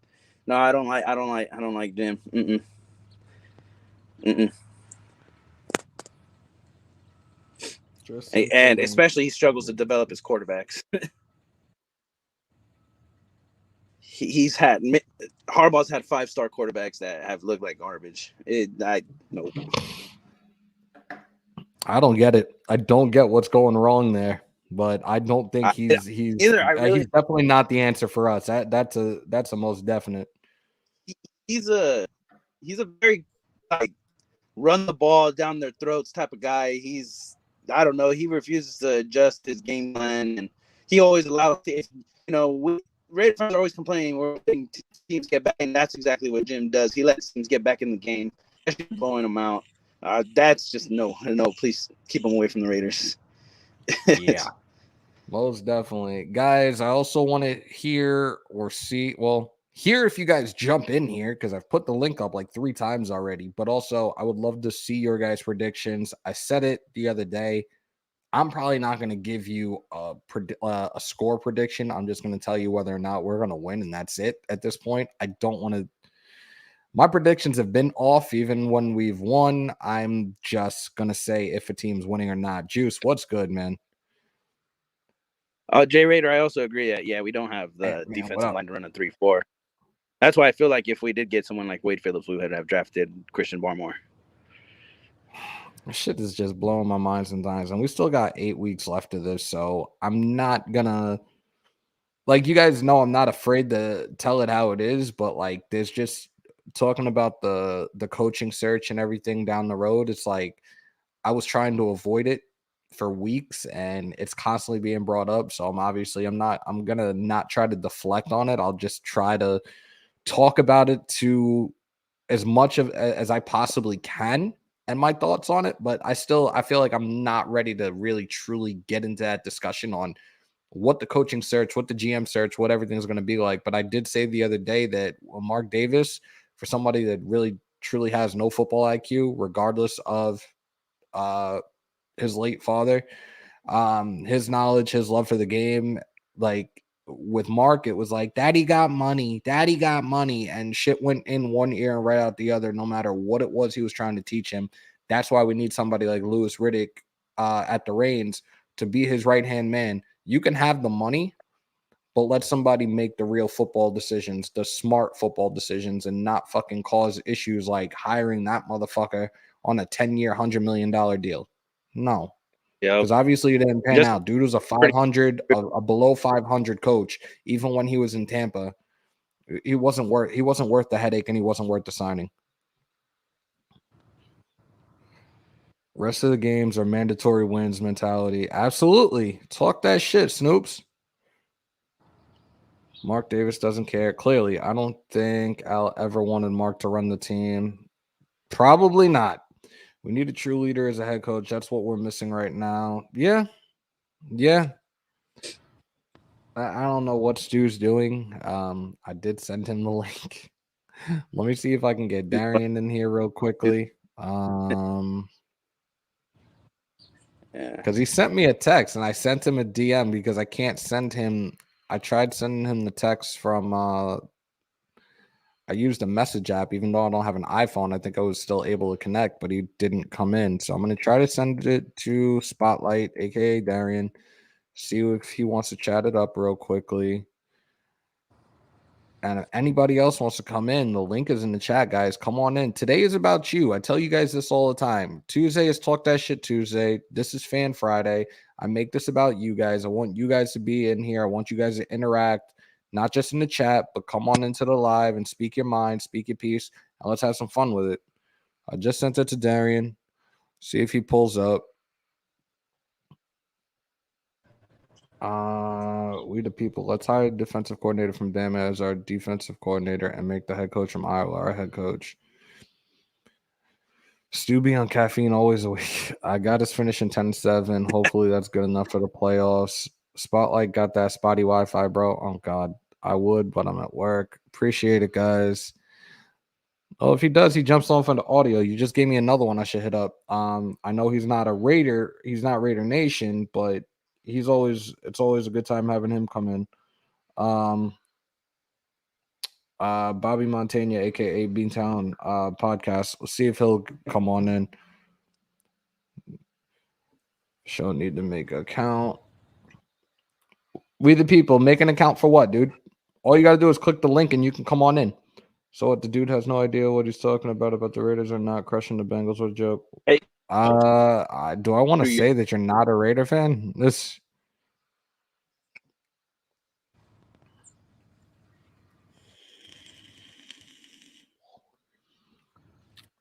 Speaker 2: no. I don't like Jim. Mm-mm. Mm-mm. And especially he struggles to develop his quarterbacks. He's had Harbaugh's had 5-star quarterbacks that have looked like garbage. Nope.
Speaker 1: I don't get it. I don't get what's going wrong there. But I don't think he's definitely not the answer for us. That's a most definite.
Speaker 2: He's a very like run the ball down their throats type of guy. I don't know. He refuses to adjust his game plan, and he always allows Raiders fans are always complaining we're letting teams get back, and that's exactly what Jim does. He lets teams get back in the game, especially blowing them out. That's just no. Please keep them away from the Raiders.
Speaker 1: Yeah, most definitely, guys. I also want to hear if you guys jump in here because I've put the link up like 3 times already. But also, I would love to see your guys' predictions. I said it the other day. I'm probably not going to give you a score prediction. I'm just going to tell you whether or not we're going to win, and that's it at this point. I don't want to. My predictions have been off even when we've won. I'm just going to say if a team's winning or not. Juice, what's good, man?
Speaker 2: Jay Raider, I also agree that, we don't have the defensive line to run a 3-4. That's why I feel like if we did get someone like Wade Phillips, we would have drafted Christian Barmore.
Speaker 1: Shit is just blowing my mind sometimes, and we still got 8 weeks left of this, so I'm not gonna, like, you guys know I'm not afraid to tell it how it is, but like there's just talking about the coaching search and everything down the road. It's like I was trying to avoid it for weeks, and it's constantly being brought up. So I'm gonna not try to deflect on it. I'll just try to talk about it to as much as I possibly can and my thoughts on it, but I feel like I'm not ready to really truly get into that discussion on what the coaching search, what the GM search, what everything's going to be like. But I did say the other day that Mark Davis, for somebody that really truly has no football IQ, regardless of his late father, his knowledge, his love for the game, like with Mark, it was like daddy got money, and shit went in one ear and right out the other, no matter what it was he was trying to teach him. That's why we need somebody like Louis Riddick at the reins to be his right-hand man. You can have the money, but let somebody make the real football decisions, the smart football decisions, and not fucking cause issues like hiring that motherfucker on a 10-year, $100 million deal. No. Because obviously it didn't pan out. Dude was a below 500 coach. Even when he was in Tampa, he wasn't worth the headache, and he wasn't worth the signing. Rest of the games are mandatory wins mentality. Absolutely. Talk that shit, Snoops. Mark Davis doesn't care. Clearly, I don't think Al ever wanted Mark to run the team. Probably not. We need a true leader as a head coach. That's what we're missing right now. Yeah. I don't know what Stu's doing. I did send him the link. Let me see if I can get Darian in here real quickly. Because he sent me a text, and I sent him a DM because I can't send him. I tried sending him the text from. I used a message app, even though I don't have an iPhone. I think I was still able to connect, but he didn't come in. So I'm going to try to send it to Spotlight, aka Darian. See if he wants to chat it up real quickly. And if anybody else wants to come in, the link is in the chat, guys. Come on in. Today is about you. I tell you guys this all the time. Tuesday is Talk That Shit Tuesday. This is Fan Friday. I make this about you guys. I want you guys to be in here. I want you guys to interact, not just in the chat, but come on into the live and speak your mind, speak your piece, and let's have some fun with it. I just sent it to Darian. See if he pulls up. We the people. Let's hire a defensive coordinator from Bama as our defensive coordinator and make the head coach from Iowa our head coach. Stu be on caffeine always a week. I got us finishing 10-7. Hopefully that's good enough for the playoffs. Spotlight got that spotty Wi-Fi, bro. Oh God, I would, but I'm at work. Appreciate it, guys. Oh, if he does, he jumps on from the audio. You just gave me another one I should hit up. I know he's not a Raider. He's not Raider Nation, but it's always a good time having him come in. Bobby Montaigne, aka Beantown podcast. We'll see if he'll come on in. Show need to make an account. We the people, make an account for what, dude? All you gotta do is click the link and you can come on in. So what? The dude has no idea what he's talking about the Raiders are not crushing the Bengals. What a joke.
Speaker 2: Hey,
Speaker 1: Do I want to
Speaker 2: you-
Speaker 1: say that you're not a Raider fan? This.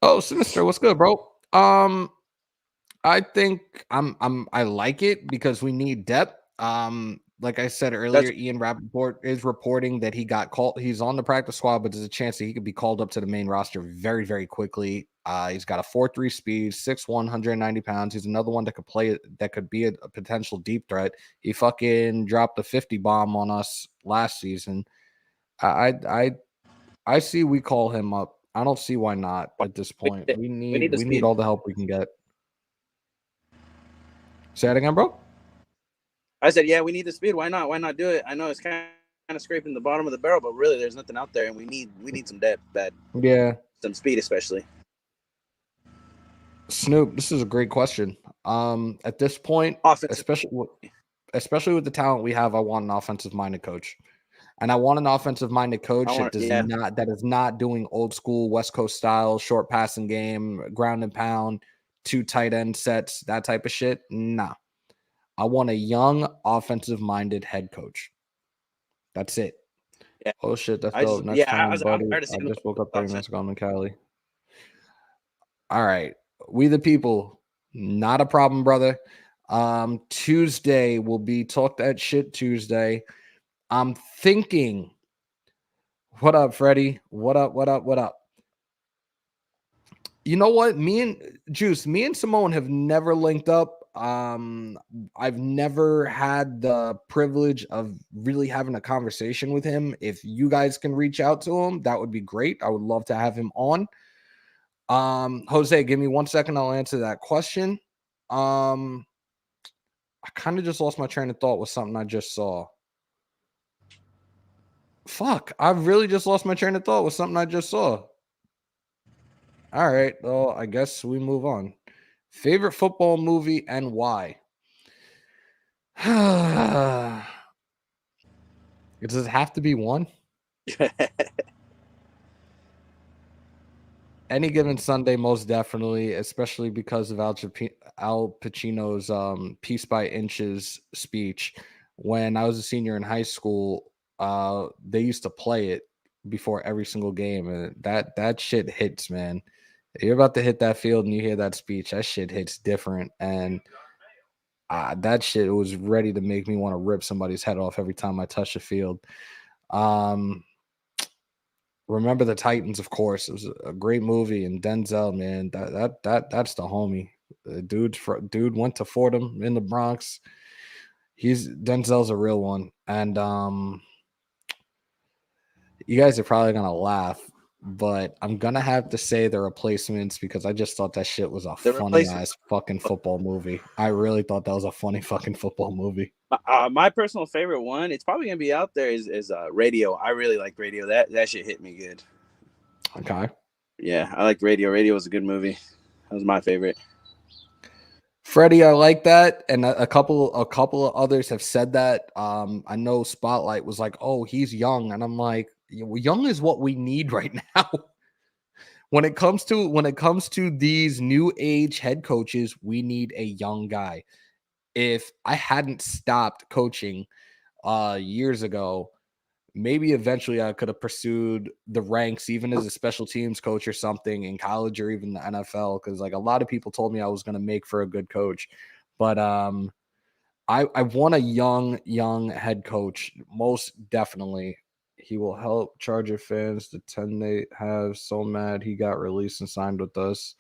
Speaker 1: Oh, Sinister, what's good, bro? I think I like it because we need depth. Like I said earlier,
Speaker 2: that's
Speaker 1: Ian Rappaport is reporting that he got called. He's on the practice squad, but there's a chance that he could be called up to the main roster very, very quickly. He's got a 4.3 speed, 6'1", 190 pounds. He's another one that could play, that could be a potential deep threat. He fucking dropped a 50 bomb on us last season. I see we call him up. I don't see why not at this point. We
Speaker 2: need the
Speaker 1: need
Speaker 2: speed.
Speaker 1: all the help we can get. Say that again, bro.
Speaker 2: I said, yeah, we need the speed. Why not? Why not do it? I know it's kind of scraping the bottom of the barrel, but really, there's nothing out there, and we need some depth,
Speaker 1: Yeah.
Speaker 2: some speed, especially.
Speaker 1: Snoop, this is a great question. At this point,
Speaker 2: Offensive.
Speaker 1: especially with the talent we have, I want an offensive minded coach. And I want an offensive minded coach that is not doing old school West Coast style, short passing game, ground and pound, 2 tight end sets, that type of shit. Nah. I want a young offensive minded head coach. That's it.
Speaker 2: Yeah.
Speaker 1: Oh shit, that's dope. Next time, buddy.
Speaker 2: I'm
Speaker 1: I just woke up 30 minutes ago. I'm in Cali. All right. We the people. Not a problem, brother. Tuesday will be Talk That Shit Tuesday. I'm thinking. What up, Freddie? What up? What up? What up? You know what? Me and Simone have never linked up. I've never had the privilege of really having a conversation with him. If you guys can reach out to him, that would be great. I would love to have him on. Jose, give me 1 second. I'll answer that question. I kind of just lost my train of thought with something I just saw. Fuck, I've really just lost my train of thought with something I just saw. All right, well, I guess we move on. Favorite football movie and why? Does it have to be one? Any given Sunday, most definitely, especially because of Al Pacino's Piece by Inches speech. When I was a senior in high school, they used to play it before every single game, and that shit hits, man. You're about to hit that field and you hear that speech, that shit hits different. And that shit was ready to make me want to rip somebody's head off every time I touch the field. Remember the Titans, of course. It was a great movie. And Denzel, man, that's the homie. The dude went to Fordham in the Bronx. Denzel's a real one. And you guys are probably gonna laugh, but I'm gonna have to say The Replacements because I just thought that shit was a funny ass fucking football movie. I really thought that was a funny fucking football movie.
Speaker 2: My personal favorite one, it's probably gonna be out there, is Radio. I really like Radio. That shit hit me good.
Speaker 1: Okay.
Speaker 2: Yeah, I like Radio. Radio was a good movie. That was my favorite.
Speaker 1: Freddie, I like that, and a couple of others have said that. I know Spotlight was like, "Oh, he's young," and I'm like, "Young is what we need right now." When it comes to these new age head coaches, we need a young guy. If I hadn't stopped coaching years ago, maybe eventually I could have pursued the ranks, even as a special teams coach or something in college or even the NFL. Because like a lot of people told me I was going to make for a good coach, but I want a young head coach, most definitely. He will help Charger fans. The 10 they have so mad he got released and signed with us.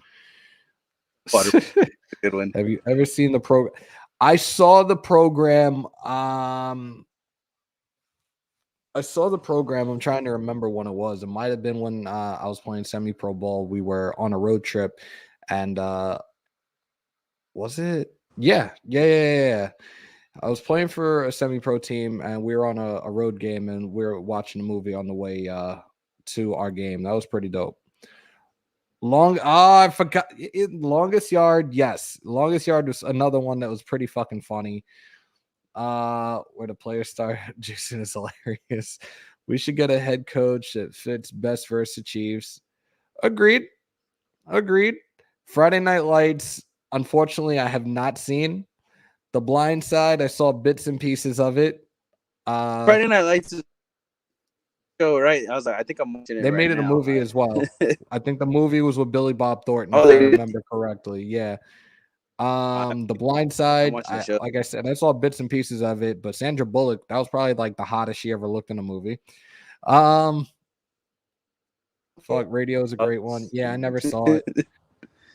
Speaker 2: Good one.
Speaker 1: Have you ever seen the program? I saw the program. I saw the program. I'm trying to remember when it was. It might have been when I was playing semi-pro ball. We were on a road trip, and was it? Yeah. I was playing for a semi-pro team, and we were on a road game, and we were watching a movie on the way to our game. That was pretty dope. I forgot. Longest yard, yes. Longest yard was another one that was pretty fucking funny. Where the players start. Jason is hilarious. We should get a head coach that fits best versus the Chiefs. Agreed. Agreed. Friday Night Lights. Unfortunately, I have not seen. The Blind Side. I saw bits and pieces of it.
Speaker 2: Friday Night Lights is show, right? I was like, I think I'm watching it
Speaker 1: They
Speaker 2: right
Speaker 1: made it a
Speaker 2: now.
Speaker 1: movie as well. I think the movie was with Billy Bob Thornton,
Speaker 2: Oh,
Speaker 1: if I
Speaker 2: they did?
Speaker 1: remember correctly. Yeah. The Blind Side,
Speaker 2: watching the show.
Speaker 1: like I said, I saw bits and pieces of it, but Sandra Bullock, that was probably like the hottest she ever looked in a movie. Fuck, Radio is a great one. Yeah, I never saw it. I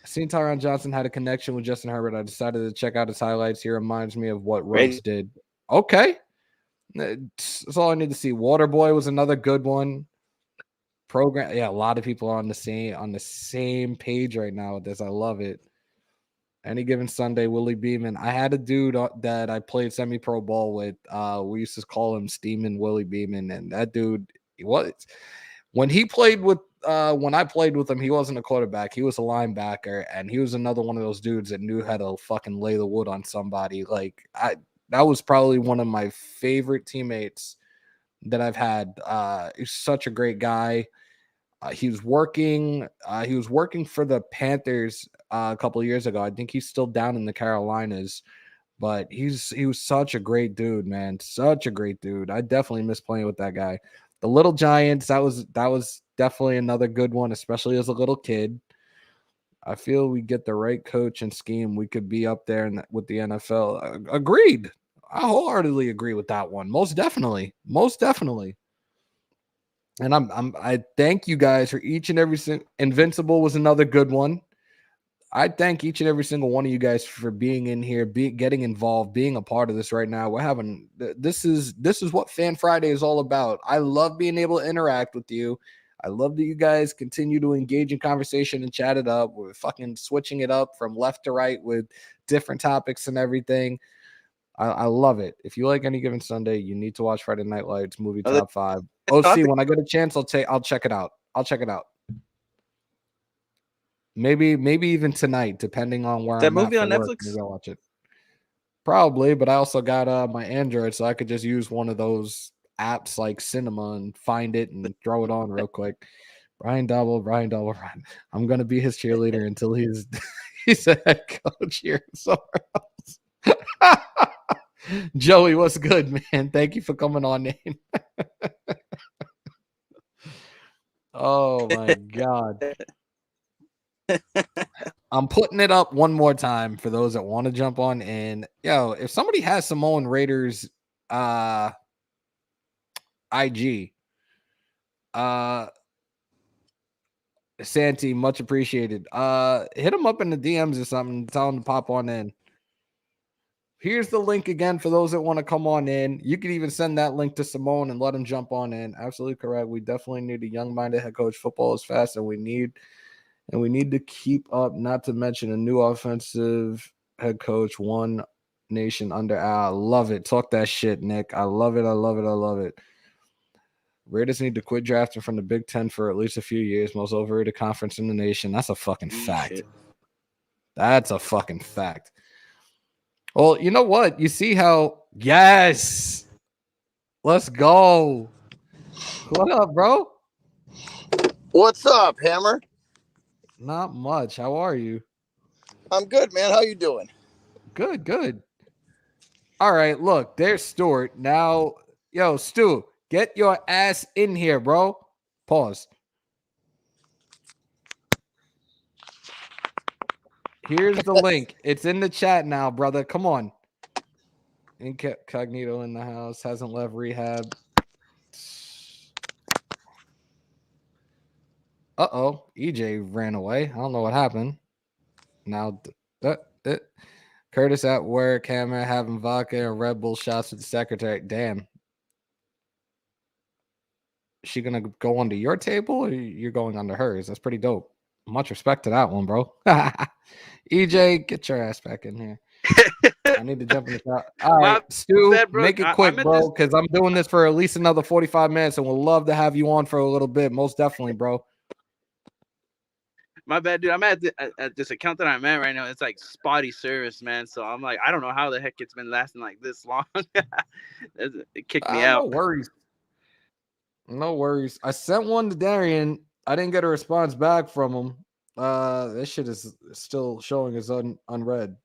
Speaker 1: seen Tyron Johnson had a connection with Justin Herbert. I decided to check out his highlights. He reminds me of what Ruggs did. Okay. That's all I need to see. Waterboy was another good one. Program, yeah, a lot of people are on the same page right now with this. I love it. Any given Sunday, Willie Beeman. I had a dude that I played semi-pro ball with. We used to call him Steamin' Willie Beeman, and that dude, when he played with when I played with him, he wasn't a quarterback. He was a linebacker, and he was another one of those dudes that knew how to fucking lay the wood on somebody. That was probably one of my favorite teammates that I've had. He's such a great guy. He was working for the Panthers a couple of years ago. I think he's still down in the Carolinas, but he was such a great dude, man. Such a great dude. I definitely miss playing with that guy. The Little Giants, that was definitely another good one, especially as a little kid. I feel we get the right coach and scheme, we could be up there with the NFL. Agreed. I wholeheartedly agree with that one. Most definitely. Most definitely. And I thank you guys for each and every single. Invincible was another good one. I thank each and every single one of you guys for being in here, getting involved, being a part of this right now. We're having this is what Fan Friday is all about. I love being able to interact with you. I love that you guys continue to engage in conversation and chat it up. We're fucking switching it up from left to right with different topics and everything. I love it. If you like Any Given Sunday, you need to watch Friday Night Lights movie top 5. OC, when I get a chance, I'll check it out. I'll check it out. Maybe even tonight, depending on where I'm
Speaker 2: movie
Speaker 1: at
Speaker 2: on
Speaker 1: for work.
Speaker 2: Netflix?
Speaker 1: Maybe I'll watch it. Probably, but I also got my Android, so I could just use one of those apps like Cinema and find it and throw it on real quick. Brian Double. I'm gonna be his cheerleader until he's a head coach here somewhere else. Joey, what's good, man? Thank you for coming on in. Oh my God. I'm putting it up one more time for those that want to jump on. And if somebody has Samoan Raiders IG, Santi, much appreciated. Hit them up in the DMs or something. Tell them to pop on in. Here's the link again for those that want to come on in. You can even send that link to Simone and let him jump on in. Absolutely correct. We definitely need a young-minded head coach. Football is fast, and we need to keep up. Not to mention a new offensive head coach, one nation under. I love it. Talk that shit, Nick. I love it. I love it. I love it. Raiders need to quit drafting from the Big Ten for at least a few years. Most overrated conference in the nation. That's a fucking fact.
Speaker 2: Shit.
Speaker 1: That's a fucking fact. Well, you know what? You see how? Yes. Let's go. What up, bro?
Speaker 5: What's up, Hammer?
Speaker 1: Not much. How are you?
Speaker 5: I'm good, man. How you doing?
Speaker 1: Good. All right, look, there's Stuart. Now, Stu, get your ass in here, bro. Pause. Here's the link. It's in the chat now, brother. Come on. Incognito in the house. Hasn't left rehab. Uh-oh. EJ ran away. I don't know what happened. Now, Curtis at work. Hammer having vodka and Red Bull shots with the secretary. Damn. Is she going to go onto your table or you're going onto hers? That's pretty dope. Much respect to that one, bro. EJ, get your ass back in here. I need to jump in the car. All right, Stu, make it quick, bro, because I'm doing this for at least another 45 minutes, and we'll love to have you on for a little bit. Most definitely, bro.
Speaker 2: My bad, dude. I'm at this account that I'm at right now. It's like spotty service, man. So I'm like, I don't know how the heck it's been lasting like this long. It kicked me
Speaker 1: No
Speaker 2: out.
Speaker 1: worries. No worries. I sent one to Darian. I didn't get a response back from him. This shit is still showing as unread.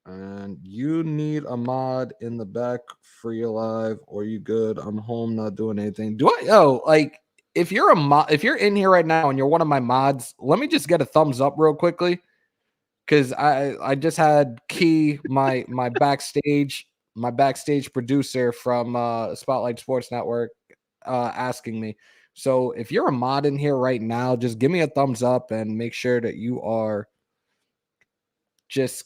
Speaker 1: And you need a mod in the back for your live, or you good? I'm home, not doing anything. Do I? Oh, like if you're a mod, if you're in here right now and you're one of my mods, let me just get a thumbs up real quickly, because I just had Key, my backstage producer from Spotlight Sports Network, asking me. So if you're a mod in here right now, just give me a thumbs up and make sure that you are just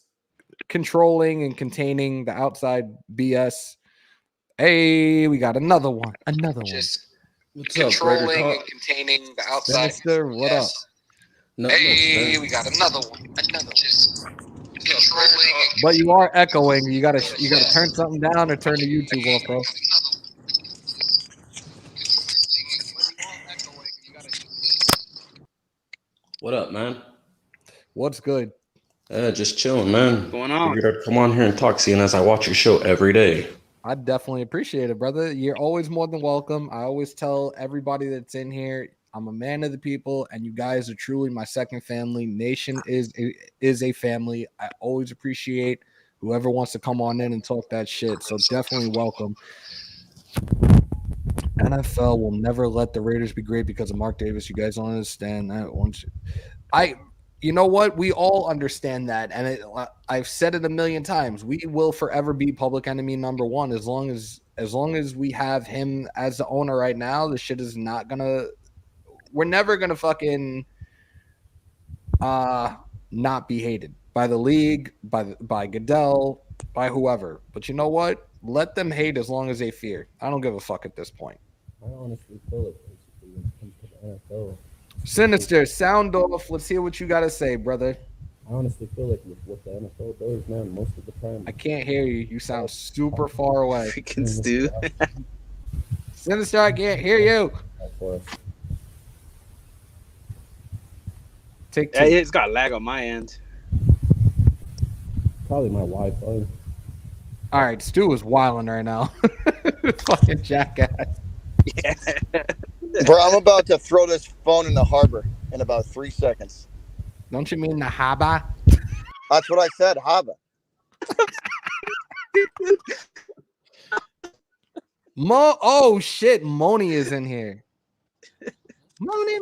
Speaker 1: controlling and containing the outside BS. Hey, we got another one.
Speaker 6: Just
Speaker 7: What's
Speaker 6: controlling
Speaker 7: up, Raider?
Speaker 6: and containing the outside.
Speaker 1: Sinister, what up?
Speaker 7: Not
Speaker 6: Hey,
Speaker 7: much,
Speaker 6: we
Speaker 7: man.
Speaker 6: got another one. Just controlling and
Speaker 1: But you are echoing. You gotta turn something down or turn the YouTube off, bro.
Speaker 7: What up, man?
Speaker 1: What's good?
Speaker 7: Just chilling, man.
Speaker 2: What's going on?
Speaker 7: Figured I'd come on here and talk, seeing as I watch your show every day.
Speaker 1: I definitely appreciate it, brother. You're always more than welcome. I always tell everybody that's in here, I'm a man of the people, and you guys are truly my second family. Nation is a family. I always appreciate whoever wants to come on in and talk that shit. So definitely welcome. NFL will never let the Raiders be great because of Mark Davis. You guys don't understand that. You know what? We all understand that, and I've said it a million times. We will forever be public enemy number one as long as we have him as the owner right now. The shit is not gonna. We're never gonna fucking not be hated by the league, by Goodell, by whoever. But you know what? Let them hate as long as they fear. I don't give a fuck at this point.
Speaker 7: I honestly feel it, basically, when it comes to the NFL.
Speaker 1: Sinister, sound off. Let's hear what you got to say, brother.
Speaker 7: I honestly feel like with what the NFL does, man, most of the time.
Speaker 1: I can't hear you. You sound super far away.
Speaker 2: Freaking Stu.
Speaker 1: Sinister, I can't hear you.
Speaker 7: For us.
Speaker 1: Take two.
Speaker 2: Yeah, it's got lag on my end.
Speaker 7: Probably my Wi-Fi.
Speaker 1: All right, Stu is wilding right now. Fucking jackass.
Speaker 2: Yeah.
Speaker 5: Bro, I'm about to throw this phone in the harbor in about 3 seconds.
Speaker 1: Don't you mean the haba?
Speaker 5: That's what I said, harbor.
Speaker 1: Oh shit, Moni is in here. Moni.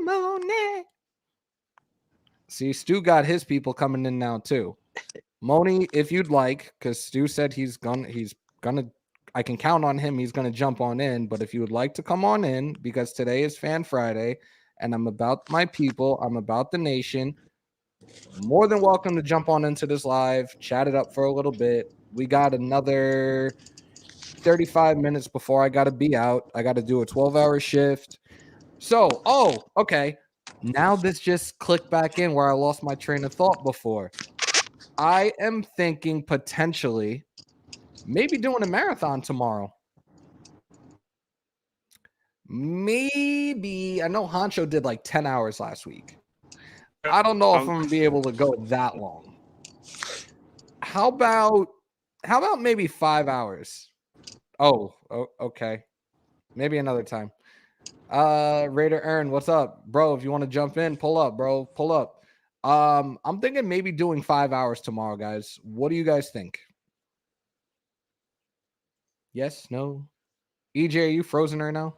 Speaker 1: See, Stu got his people coming in now too. Moni, if you'd like, because Stu said he's gonna I can count on him, he's gonna jump on in. But if you would like to come on in, because today is Fan Friday and I'm about my people, I'm about the nation, more than welcome to jump on into this live, chat it up for a little bit. We got another 35 minutes before I gotta be out. I gotta do a 12-hour shift. So, okay. Now this just clicked back in where I lost my train of thought before. I am thinking potentially maybe doing a marathon tomorrow. Maybe. I know Honcho did like 10 hours last week. I don't know if I'm going to be able to go that long. How about maybe 5 hours? Oh, okay. Maybe another time. Raider Aaron, what's up? Bro, if you want to jump in, pull up, bro. Pull up. I'm thinking maybe doing 5 hours tomorrow, guys. What do you guys think? Yes, no? EJ, are you frozen right now?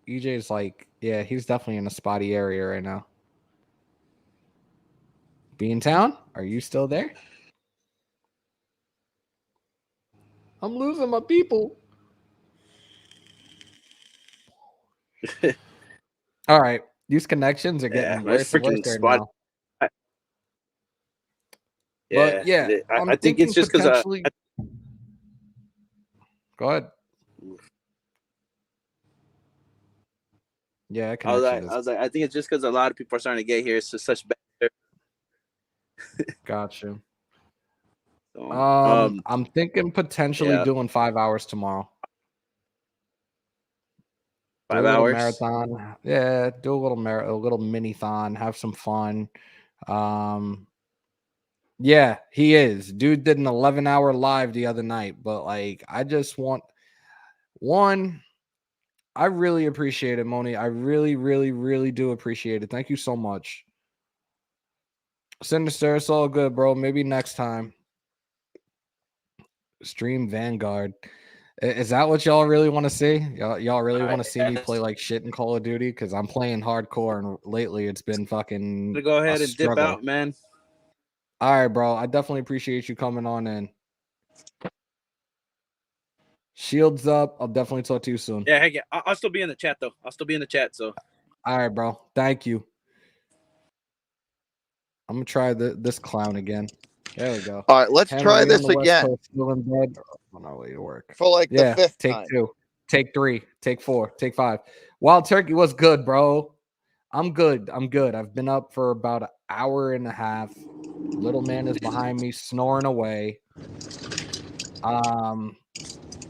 Speaker 1: EJ's like, yeah, he's definitely in a spotty area right now. Beantown, are you still there? I'm losing my people. All right. These connections are getting worse and worse right now. But yeah,
Speaker 2: I think it's just because
Speaker 1: go ahead. Yeah,
Speaker 2: I was like, I think it's just because a lot of people are starting to get here. It's just such bad.
Speaker 1: Gotcha.
Speaker 2: So,
Speaker 1: I'm thinking potentially doing 5 hours tomorrow. Do
Speaker 2: 5
Speaker 1: a little
Speaker 2: hours.
Speaker 1: marathon. Yeah, do a little mini-thon. Have some fun. Yeah, he is. Dude did an 11-hour live the other night, but like, I just want one. I really appreciate it, Moni. I really, really, really do appreciate it. Thank you so much. Sinister, it's all good, bro. Maybe next time. Stream Vanguard. Is that what y'all really want to see? Y'all really want to see me play like shit in Call of Duty? Because I'm playing hardcore, and lately it's been fucking
Speaker 2: Go ahead
Speaker 1: a
Speaker 2: and dip
Speaker 1: struggle.
Speaker 2: out, man.
Speaker 1: All right, bro. I definitely appreciate you coming on in. Shields up. I'll definitely talk to you soon.
Speaker 2: Yeah, heck yeah. I'll still be in the chat though. So.
Speaker 1: All right, bro. Thank you. I'm gonna try this clown again. There we go.
Speaker 5: All right, let's
Speaker 1: Hammer,
Speaker 5: try
Speaker 1: you on
Speaker 5: this
Speaker 1: the West
Speaker 5: again
Speaker 1: Coast, still in bed? On our way to work.
Speaker 5: for like the
Speaker 1: Yeah.
Speaker 5: fifth
Speaker 1: Take
Speaker 5: time.
Speaker 1: 2. Take 3. Take 4. Take 5. Wild Turkey was good, bro. I'm good. I've been up for about an hour and a half. Little man is behind me, snoring away.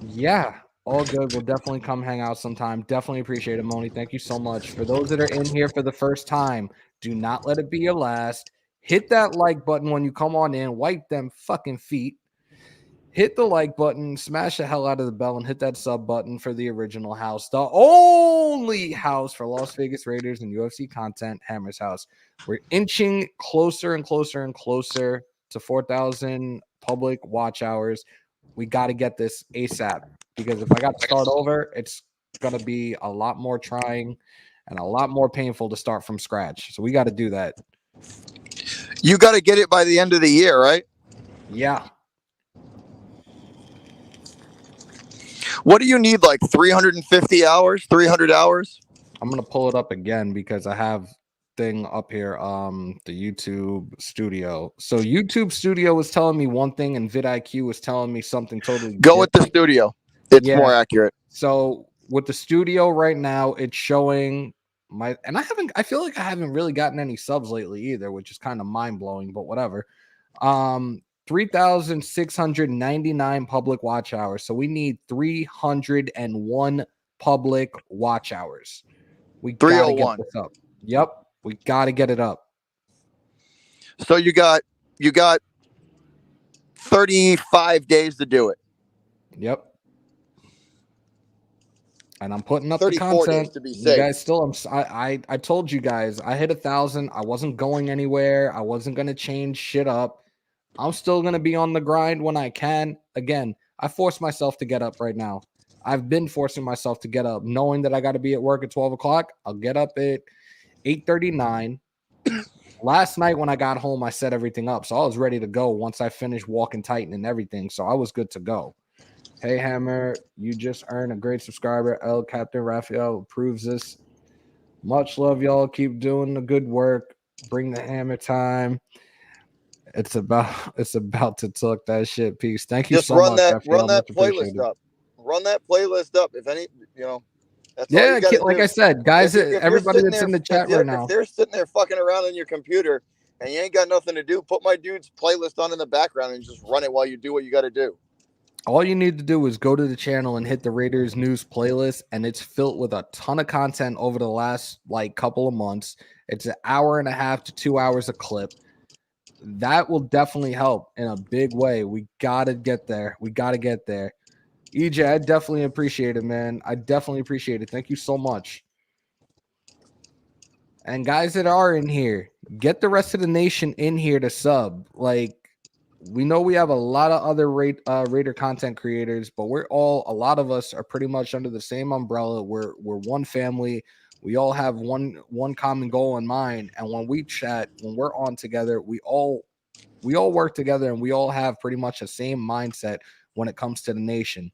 Speaker 1: Yeah, all good. We'll definitely come hang out sometime. Definitely appreciate it, Moni. Thank you so much. For those that are in here for the first time, do not let it be your last. Hit that like button when you come on in. Wipe them fucking feet. Hit the like button, smash the hell out of the bell, and hit that sub button for the original house, the only house for Las Vegas Raiders and UFC content, Hammers.House. We're inching closer and closer and closer to 4,000 public watch hours. We got to get this ASAP, because if I got to start over, it's going to be a lot more trying and a lot more painful to start from scratch. So we got to do that.
Speaker 5: You got to get it by the end of the year, right?
Speaker 1: Yeah.
Speaker 5: What do you need? Like 350 hours, 300 hours?
Speaker 1: I'm going to pull it up again because I have thing up here, the YouTube Studio. So YouTube Studio was telling me one thing and vidIQ was telling me something totally
Speaker 5: Go with the
Speaker 1: different.
Speaker 5: Studio. It's
Speaker 1: Yeah.
Speaker 5: more accurate.
Speaker 1: So with the Studio right now, it's showing I feel like I haven't really gotten any subs lately either, which is kind of mind-blowing, but whatever. 3,699 public watch hours. So we need 301 public watch hours. We gotta get
Speaker 5: 301.
Speaker 1: this up. Yep, we gotta get it up.
Speaker 5: So you got 35 days to do it.
Speaker 1: Yep. And I'm putting up the
Speaker 5: 34 days
Speaker 1: content.
Speaker 5: to be
Speaker 1: You
Speaker 5: safe.
Speaker 1: guys still, I told you guys, I hit 1,000. I wasn't going anywhere. I wasn't gonna change shit up. I'm still gonna be on the grind when I can. Again, I force myself to get up right now. I've been forcing myself to get up, knowing that I got to be at work at 12 o'clock. I'll get up at 8:39. Last night when I got home, I set everything up, so I was ready to go once I finished walking Titan and everything. So I was good to go. Hey Hammer, you just earned a great subscriber. El Captain Raphael approves this. Much love, y'all. Keep doing the good work. Bring the hammer time. It's about to talk that shit. Peace. Thank you
Speaker 5: Just
Speaker 1: so
Speaker 5: run
Speaker 1: much,
Speaker 5: that
Speaker 1: Raphael. Much
Speaker 5: playlist
Speaker 1: appreciated.
Speaker 5: up. Run that playlist up. If any, that's all
Speaker 1: Yeah,
Speaker 5: you got to
Speaker 1: like
Speaker 5: do.
Speaker 1: I said, guys,
Speaker 5: If
Speaker 1: everybody that's in the chat right now.
Speaker 5: If they're sitting there fucking around on your computer and you ain't got nothing to do, put my dude's playlist on in the background and just run it while you do what you got to do.
Speaker 1: All you need to do is go to the channel and hit the Raiders news playlist, and it's filled with a ton of content over the last couple of months. It's an hour and a half to 2 hours a clip. That will definitely help in a big way. We got to get there. EJ, I definitely appreciate it, man. I definitely appreciate it. Thank you so much. And guys that are in here, get the rest of the nation in here to sub. We know we have a lot of other Raider content creators, but a lot of us are pretty much under the same umbrella. We're one family. We all have one common goal in mind. And when we chat, when we're on together, we all work together, and we all have pretty much the same mindset when it comes to the nation.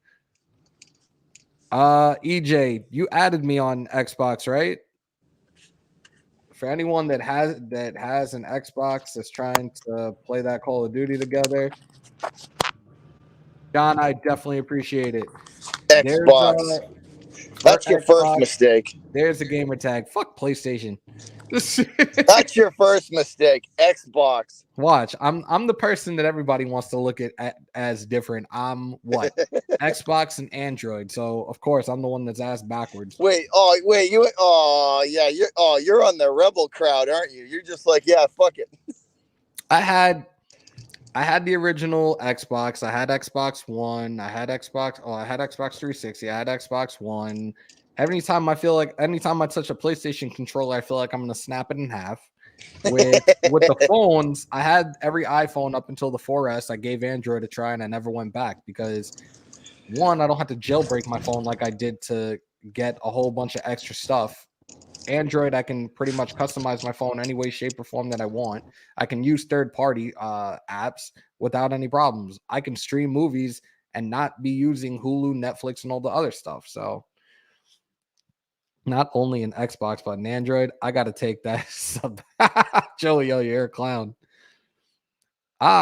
Speaker 1: EJ, you added me on Xbox, right? For anyone that has an Xbox that's trying to play that Call of Duty together, John, I definitely appreciate it.
Speaker 5: Xbox. That's your first
Speaker 1: Xbox,
Speaker 5: mistake.
Speaker 1: there's a gamer tag. Fuck PlayStation.
Speaker 5: That's your first mistake. Xbox.
Speaker 1: Watch, I'm the person that everybody wants to look at as different. I'm what? Xbox and Android. So of course I'm the one that's asked backwards.
Speaker 5: Wait, you're on the rebel crowd, aren't you? You're just like, yeah, fuck it.
Speaker 1: I had the original Xbox. I had Xbox One. I had Xbox 360. I had Xbox One. Anytime I touch a PlayStation controller, I feel like I'm gonna snap it in half. With the phones, I had every iPhone up until the 4S. I gave Android a try and I never went back because one, I don't have to jailbreak my phone like I did to get a whole bunch of extra stuff. Android, I can pretty much customize my phone any way, shape, or form that I want. I can use third-party apps without any problems. I can stream movies and not be using Hulu, Netflix, and all the other stuff. So not only an Xbox, but an Android. I got to take that sub. Joey, yo, you're a clown.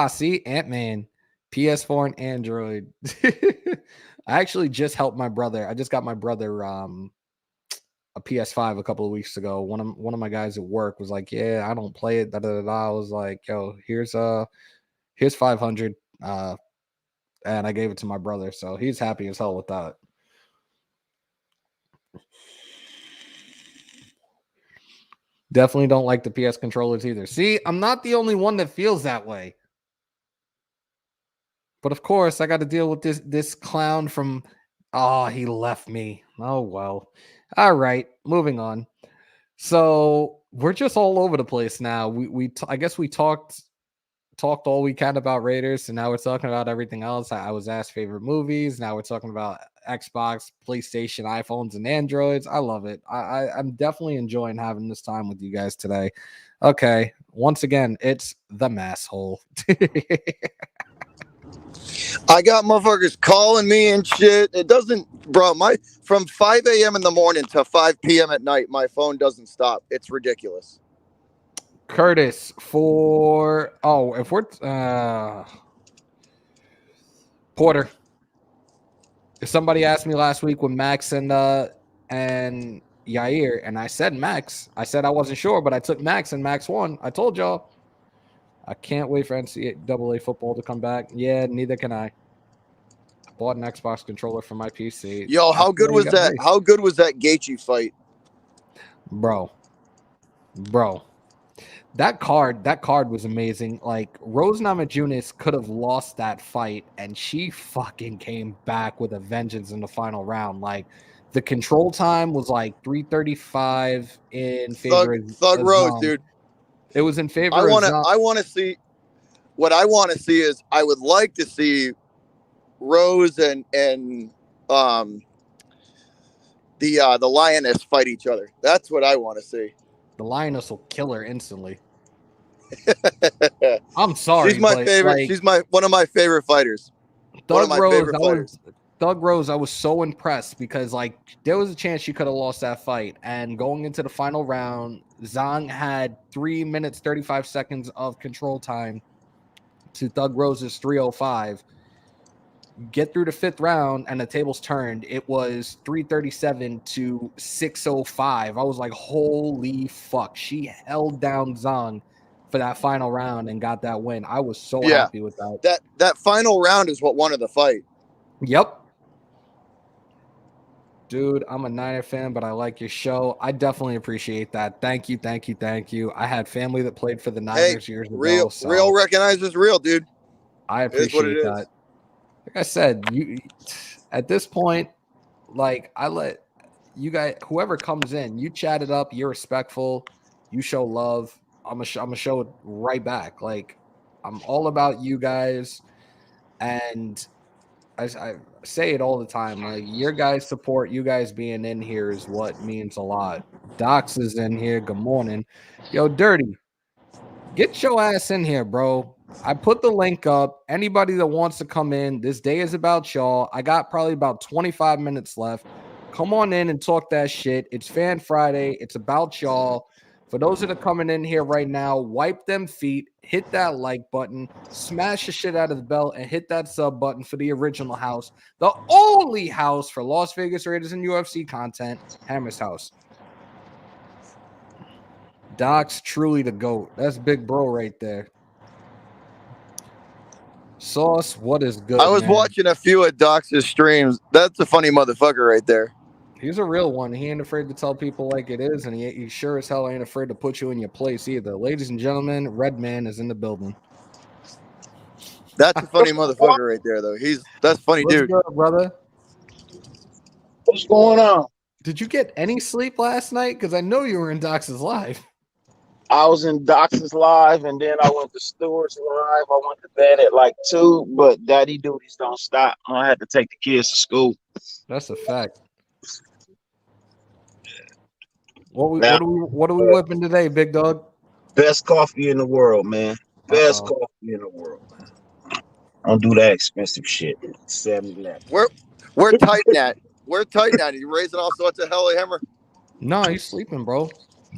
Speaker 1: See, Ant-Man, PS4 and Android. I actually just helped my brother. I just got my brother a PS5 a couple of weeks ago. One of my guys at work was like, "Yeah, I don't play it." I was like, "Yo, here's 500," and I gave it to my brother, so he's happy as hell with that. Definitely don't like the PS controllers either. See, I'm not the only one that feels that way. But of course, I got to deal with this clown from. Oh, he left me. Oh well. All right, moving on. So we're just all over the place now. I guess we talked all we can about Raiders, and now we're talking about everything else. I was asked favorite movies. Now we're talking about Xbox, PlayStation, iPhones, and Androids. I love it. I'm definitely enjoying having this time with you guys today. Okay, once again, it's the mass hole.
Speaker 5: I got motherfuckers calling me and shit. It doesn't, bro. From 5 a.m. in the morning to 5 p.m. at night, my phone doesn't stop. It's ridiculous.
Speaker 1: Curtis, if we're Porter. If somebody asked me last week with Max and Yair, and I said Max, I said I wasn't sure, but I took Max and Max won. I told y'all. I can't wait for NCAA football to come back. Yeah, neither can I. Bought an Xbox controller for my PC.
Speaker 5: Yo, how good was that? How good was that Gaethje fight?
Speaker 1: Bro. That card was amazing. Like, Rose Namajunas could have lost that fight, and she fucking came back with a vengeance in the final round. Like, the control time was like 3:35 in favor of
Speaker 5: Thug Rose, dude.
Speaker 1: It was in favor
Speaker 5: I
Speaker 1: of
Speaker 5: want to see. What I want to see is, I would like to see Rose and the Lioness fight each other. That's what I want to see.
Speaker 1: The Lioness will kill her instantly. I'm sorry.
Speaker 5: She's my favorite.
Speaker 1: Like,
Speaker 5: she's one of my favorite fighters.
Speaker 1: Thug Rose, I was so impressed because, like, there was a chance she could have lost that fight. And going into the final round, Zhang had 3 minutes 35 seconds of control time to Thug Rose's 3:05. Get through the fifth round and the tables turned. It was 3:37 to 6:05. I was like, holy fuck. She held down Zhang for that final round and got that win. I was so happy with that.
Speaker 5: That final round is what won the fight.
Speaker 1: Yep. Dude, I'm a Niner fan, but I like your show. I definitely appreciate that. Thank you. I had family that played for the Niners years ago.
Speaker 5: Real recognizes real, dude.
Speaker 1: I appreciate that. Like I said, you at this point, like, I let you guys, whoever comes in, you chat it up, you're respectful, you show love. I'm gonna show it right back. Like, I'm all about you guys, and I say it all the time. Like, your guys' support, you guys being in here is what means a lot. Docs is in here. Good morning. Yo, Dirty, get your ass in here, bro. I put the link up. Anybody that wants to come in, this day is about y'all. I got probably about 25 minutes left. Come on in and talk that shit. It's Fan Friday. It's about y'all. For those that are coming in here right now, wipe them feet, hit that like button, smash the shit out of the bell, and hit that sub button for the original house, the only house for Las Vegas Raiders and UFC content, Hammers.House. Doc's truly the GOAT. That's big bro right there. Sauce, what is good,
Speaker 5: I was
Speaker 1: man?
Speaker 5: watching a few of Doc's streams. That's a funny motherfucker right there.
Speaker 1: He's a real one. He ain't afraid to tell people like it is, and he sure as hell ain't afraid to put you in your place either. Ladies and gentlemen, Redman is in the building.
Speaker 5: That's a funny motherfucker right there, though. That's a funny
Speaker 1: What's
Speaker 5: dude.
Speaker 1: good, brother?
Speaker 8: What's going on?
Speaker 1: Did you get any sleep last night? Because I know you were in Doc's live.
Speaker 8: I was in Dox's live, and then I went to Stewart's live. I went to bed at like 2, but daddy duties don't stop. I had to take the kids to school.
Speaker 1: That's a fact. What are we whipping today, big dog?
Speaker 8: Best coffee in the world, man. Best coffee in the world, man. Don't do that expensive shit. 7-Eleven.
Speaker 5: We're tight at. We're tight at. You raising all sorts of hell, Hammer?
Speaker 1: No, he's sleeping, bro.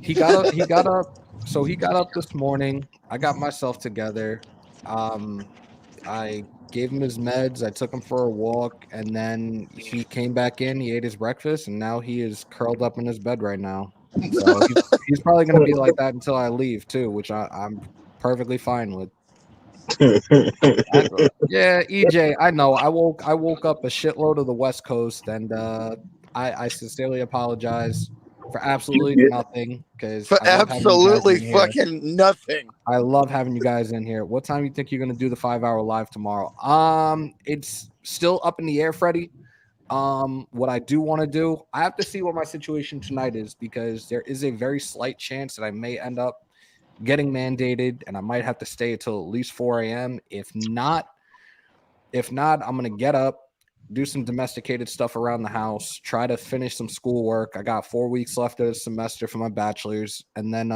Speaker 1: He got up. So he got up this morning. I got myself together. I gave him his meds. I took him for a walk, and then he came back in. He ate his breakfast, and now he is curled up in his bed right now. So he's probably gonna be like that until I leave too, which I'm perfectly fine with. Yeah, EJ, I know. I woke up a shitload of the West Coast, and I sincerely apologize for absolutely nothing. Because
Speaker 5: For absolutely fucking nothing.
Speaker 1: I love having you guys in here. What time do you think you're gonna do the 5-hour live tomorrow? It's still up in the air, Freddie. What I do want to do, I have to see what my situation tonight is, because there is a very slight chance that I may end up getting mandated, and I might have to stay until at least 4 a.m. If not, I'm gonna get up, do some domesticated stuff around the house, try to finish some schoolwork. I got 4 weeks left of the semester for my bachelor's, and then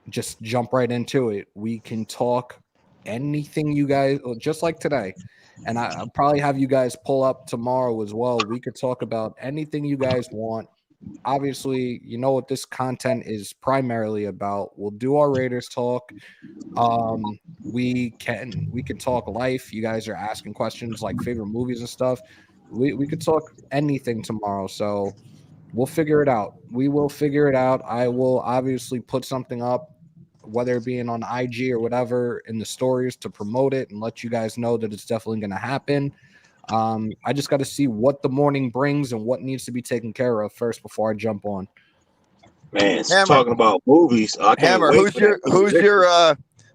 Speaker 1: just jump right into it. We can talk anything you guys, just like today. And I'll probably have you guys pull up tomorrow as well. We could talk about anything you guys want. Obviously, you know what this content is primarily about. We'll do our Raiders talk. We can talk life. You guys are asking questions like favorite movies and stuff. We could talk anything tomorrow. So we'll figure it out. We will figure it out. I will obviously put something up, whether it being on IG or whatever, in the stories to promote it and let you guys know that it's definitely going to happen. I just got to see what the morning brings and what needs to be taken care of first before I jump on.
Speaker 8: Man, talking about movies, I can't
Speaker 5: Hammer,
Speaker 8: wait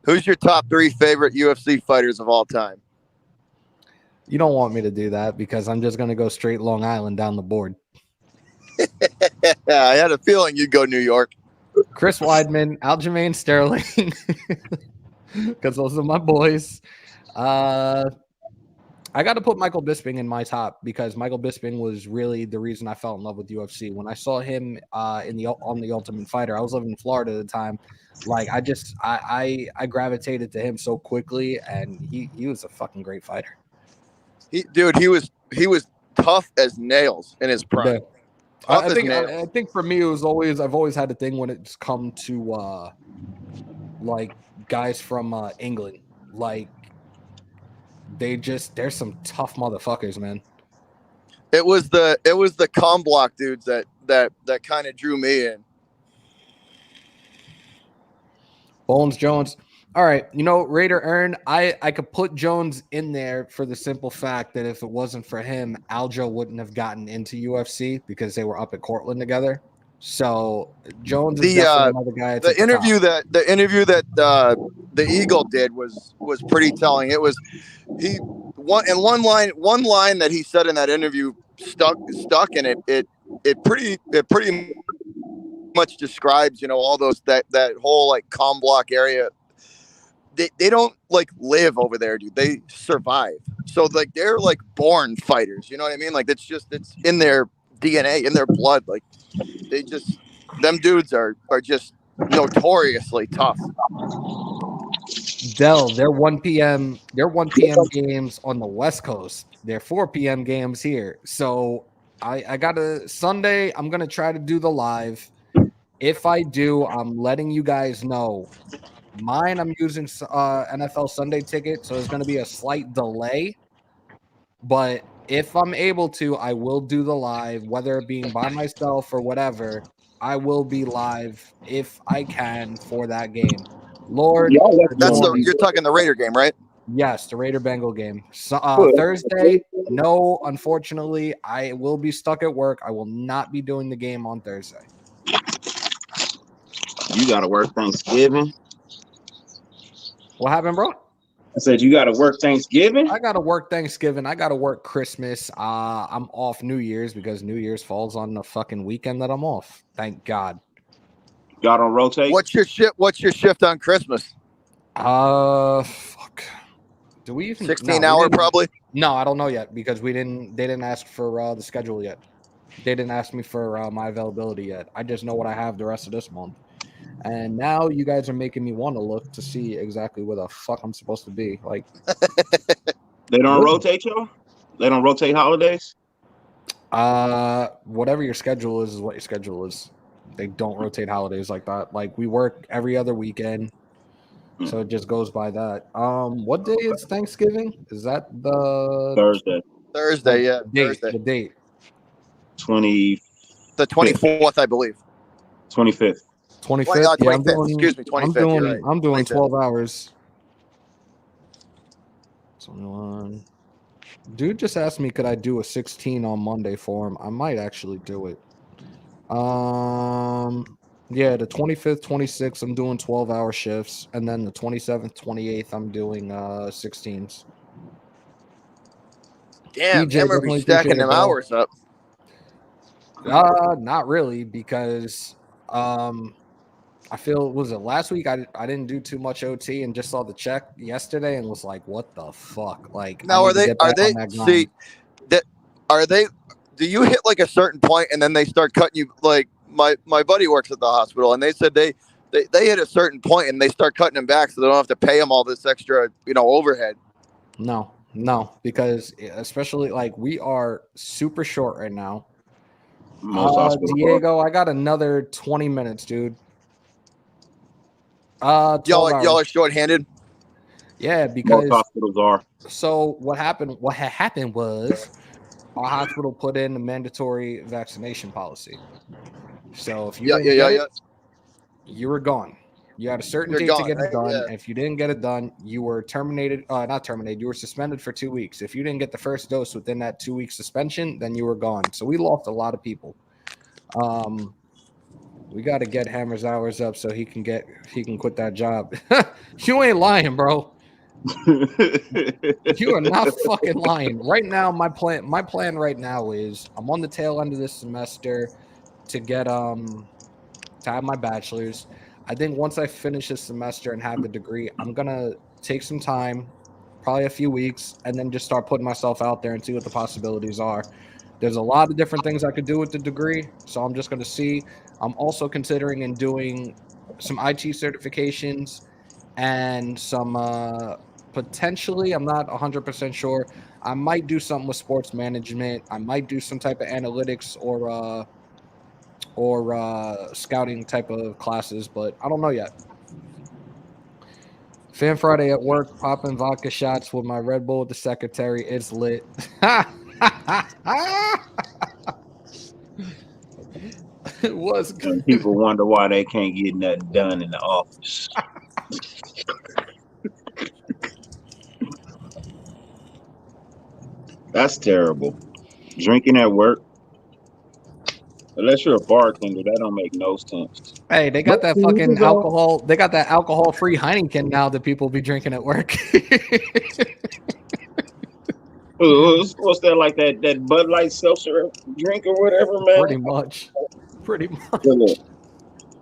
Speaker 5: who's your top 3 favorite UFC fighters of all time?
Speaker 1: You don't want me to do that because I'm just going to go straight Long Island down the board.
Speaker 5: I had a feeling you'd go New York.
Speaker 1: Chris Weidman, Aljamain Sterling, because those are my boys. I got to put Michael Bisping in my top because Michael Bisping was really the reason I fell in love with UFC. When I saw him on the Ultimate Fighter, I was living in Florida at the time. Like I gravitated to him so quickly, and he was a fucking great fighter. He
Speaker 5: was tough as nails in his prime.
Speaker 1: Yeah. I think for me, I've always had a thing when it's come to like guys from England. Like they're some tough motherfuckers, man.
Speaker 5: It was the com block dudes that kind of drew me in.
Speaker 1: Bones Jones. All right, Raider Earn, I could put Jones in there for the simple fact that if it wasn't for him, Aljo wouldn't have gotten into UFC because they were up at Cortland together. So Jones is definitely another guy.
Speaker 5: The interview that the Eagle did was pretty telling. It was one line that he said in that interview stuck, and it pretty much describes all those that whole like com block area. They don't like live over there, dude. They survive. So like they're like born fighters. You know what I mean? Like it's in their DNA, in their blood. Like them dudes are just notoriously tough.
Speaker 1: Dell, they're 1 p.m. games on the West Coast. They're 4 p.m. games here. So I got a Sunday. I'm gonna try to do the live. If I do, I'm letting you guys know. Mine, I'm using NFL Sunday ticket, so there's going to be a slight delay. But if I'm able to, I will do the live, whether it being by myself or whatever. I will be live if I can for that game. Lord,
Speaker 9: Y'all let
Speaker 1: good
Speaker 9: me
Speaker 5: That's
Speaker 9: on
Speaker 5: the
Speaker 1: morning.
Speaker 5: you're talking the Raider game, right?
Speaker 1: Yes, the Raider Bengal game. So,
Speaker 9: Put-
Speaker 1: Thursday, no, unfortunately, I will be stuck at work. I will not be doing the game on Thursday.
Speaker 9: You gotta work Thanksgiving.
Speaker 1: What happened, bro?
Speaker 9: I said you gotta work Thanksgiving.
Speaker 1: I gotta work Thanksgiving. I gotta work Christmas. I'm off New Year's because New Year's falls on the fucking weekend that I'm off. Thank God.
Speaker 9: Y'all don't rotate.
Speaker 5: What's your shift on Christmas?
Speaker 1: Fuck. Do we even
Speaker 5: 16
Speaker 1: we
Speaker 5: hour
Speaker 1: didn't-
Speaker 5: probably.
Speaker 1: No, I don't know yet because they didn't ask for the schedule yet. They didn't ask me for my availability yet. I just know what I have the rest of this month. And now you guys are making me want to look to see exactly where the fuck I'm supposed to be. Like,
Speaker 9: They don't
Speaker 1: Good.
Speaker 9: rotate y'all. They don't rotate holidays.
Speaker 1: whatever your schedule is what your schedule is. They don't rotate holidays like that. Like, we work every other weekend, so it just goes by that. What day is Thanksgiving? Is that the
Speaker 9: Thursday,
Speaker 5: Thursday, yeah,
Speaker 1: date?
Speaker 5: Thursday,
Speaker 1: The date?
Speaker 9: 20,
Speaker 5: the 24th, I believe.
Speaker 9: 25th.
Speaker 1: 25th. Yeah,
Speaker 5: 25th. Excuse me, 25th. You're right.
Speaker 1: I'm doing
Speaker 5: 25th.
Speaker 1: 12 hours. 21. Dude just asked me, could I do a 16 on Monday for him? I might actually do it. Yeah, the 25th, 26th, I'm doing 12-hour shifts, and then the 27th, 28th, I'm doing 16s.
Speaker 5: Damn,
Speaker 1: DJ,
Speaker 5: Hammer be
Speaker 1: definitely
Speaker 5: stacking
Speaker 1: appreciate it,
Speaker 5: them
Speaker 1: bro.
Speaker 5: hours up.
Speaker 1: Not really, because I feel, was it last week? I didn't do too much OT and just saw the check yesterday and was like, what the fuck? Like,
Speaker 5: Now
Speaker 1: I need to get back on that grind.
Speaker 5: Do you hit like a certain point and then they start cutting you? Like my buddy works at the hospital and they said they hit a certain point and they start cutting them back so they don't have to pay them all this extra overhead.
Speaker 1: No, because especially like we are super short right now.
Speaker 9: Most hospitals are.
Speaker 1: Diego, I got another 20 minutes, dude. 12
Speaker 5: Y'all
Speaker 1: hours.
Speaker 5: are short-handed.
Speaker 1: Yeah,
Speaker 9: Most
Speaker 1: because
Speaker 9: hospitals are.
Speaker 1: so what happened was our hospital put in a mandatory vaccination policy. So if you didn't get it, you were gone. You had a certain date to get it done.
Speaker 5: Yeah.
Speaker 1: And if you didn't get it done, you were terminated. Not terminated. You were suspended for 2 weeks. If you didn't get the first dose within that 2-week suspension, then you were gone. So we lost a lot of people. We got to get Hammers hours up so he can quit that job. You ain't lying, bro. You are not fucking lying. Right now, my plan right now is I'm on the tail end of this semester to get to have my bachelor's. I think once I finish this semester and have the degree, I'm gonna take some time, probably a few weeks, and then just start putting myself out there and see what the possibilities are. There's a lot of different things I could do with the degree, so I'm just gonna see. I'm also considering in doing some IT certifications and some potentially, I'm not 100% sure. I might do something with sports management. I might do some type of analytics or scouting type of classes, but I don't know yet. Fan Friday at work, popping vodka shots with my Red Bull with the secretary. It's lit. It was good.
Speaker 9: And people wonder why they can't get nothing done in the office. That's terrible. Drinking at work. Unless you're a bartender, that don't make no sense.
Speaker 1: Hey, they got that fucking alcohol. They got that alcohol-free Heineken now that people be drinking at work.
Speaker 9: What's that, like that Bud Light seltzer drink or whatever, man?
Speaker 1: Pretty much.
Speaker 9: Look.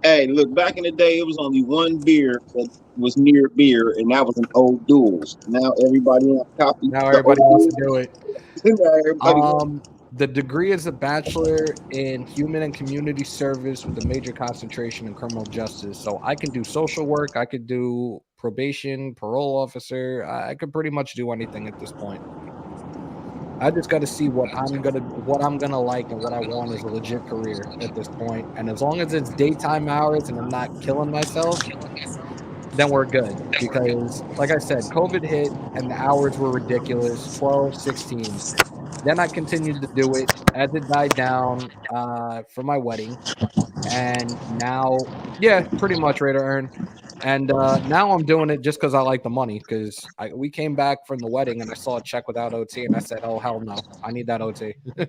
Speaker 9: Hey, look, back in the day, it was only one beer that was near beer, and that was an Old Duels. Now everybody wants copy.
Speaker 1: Now everybody wants to do it.
Speaker 9: Now everybody
Speaker 1: The degree is a bachelor in human and community service with a major concentration in criminal justice. So I can do social work. I could do probation, parole officer. I could pretty much do anything at this point. I just got to see what I'm gonna like and what I want is a legit career at this point. And as long as it's daytime hours and I'm not killing myself, then we're good. Because, like I said, COVID hit and the hours were ridiculous, 12, 16. Then I continued to do it as it died down for my wedding. And now, yeah, pretty much ready to earn. And now I'm doing it just because I like the money. Because we came back from the wedding and I saw a check without OT, and I said, "Oh hell no, I need that OT."
Speaker 9: I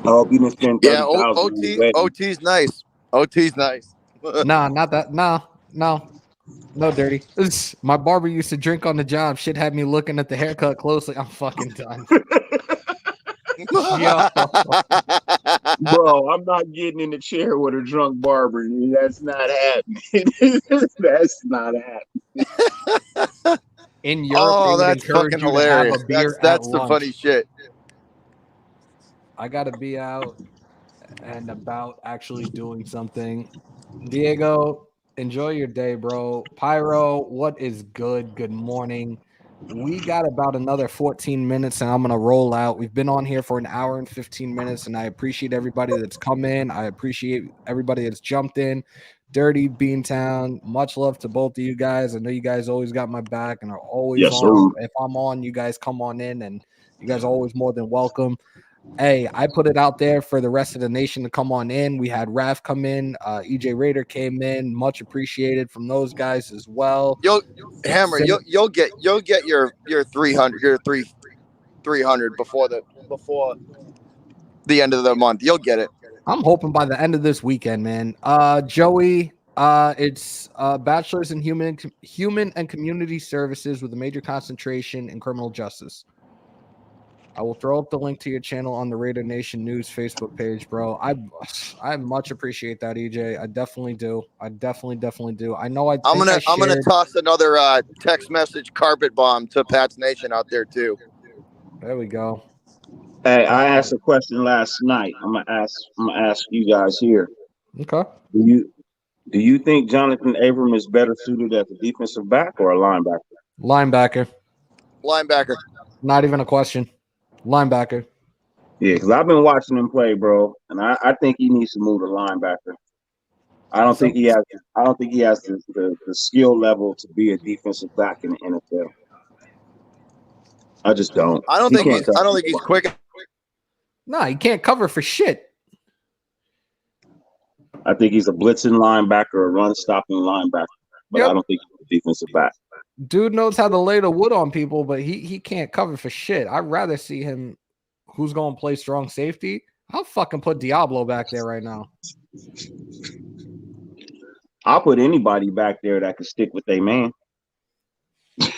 Speaker 9: hope you didn't spend
Speaker 5: Yeah,
Speaker 9: 30,000 on your wedding.
Speaker 5: OT's nice. OT's nice.
Speaker 1: Nah, not that. No, dirty. My barber used to drink on the job. Shit had me looking at the haircut closely. I'm fucking done. Yo,
Speaker 9: Bro, I'm not getting in the chair with a drunk barber. That's not happening. That's not happening.
Speaker 1: in Europe, they
Speaker 5: Oh,
Speaker 1: would
Speaker 5: that's
Speaker 1: encourage
Speaker 5: fucking
Speaker 1: you to have a
Speaker 5: hilarious.
Speaker 1: beer at
Speaker 5: That's the funny
Speaker 1: lunch.
Speaker 5: shit.
Speaker 1: I gotta be out and about actually doing something. Diego, enjoy your day, bro. Pyro, what is good? Good morning. We got about another 14 minutes and I'm going to roll out. We've been on here for an hour and 15 minutes, and I appreciate everybody that's come in. I appreciate everybody that's jumped in. Dirty Beantown, much love to both of you guys. I know you guys always got my back and are always
Speaker 9: Yes, sir.
Speaker 1: on. If I'm on, you guys come on in, and you guys are always more than welcome. Hey, I put it out there for the rest of the nation to come on in. We had Raf come in, EJ Raider came in, much appreciated from those guys as well.
Speaker 5: You'll Hammer, you'll get your 300 your 300 before the end of the month. You'll get it.
Speaker 1: I'm hoping by the end of this weekend, man. Joey, it's bachelor's in human and community services with a major concentration in criminal justice. I will throw up the link to your channel on the Raider Nation News Facebook page, bro. I much appreciate that, EJ. I definitely do. I definitely do. I know.
Speaker 5: I'm gonna toss another text message carpet bomb to Pat's Nation out there too.
Speaker 1: There we go.
Speaker 9: Hey, I asked a question last night. I'm gonna ask you guys here.
Speaker 1: Okay.
Speaker 9: Do you think Jonathan Abram is better suited as a defensive back or a linebacker?
Speaker 1: Linebacker. Not even a question. Linebacker.
Speaker 9: Yeah, because I've been watching him play, bro, and I think he needs to move to linebacker. I don't think he has the skill level to be a defensive back in the NFL. I just don't.
Speaker 5: I don't think he's quick.
Speaker 1: No, he can't cover for shit.
Speaker 9: I think he's a blitzing linebacker, a run stopping linebacker, but I don't think he's a defensive back.
Speaker 1: Dude knows how to lay the wood on people, but he can't cover for shit. I'd rather see him. Who's going to play strong safety? I'll fucking put Diablo back there right now.
Speaker 9: I'll put anybody back there that can stick with their man. I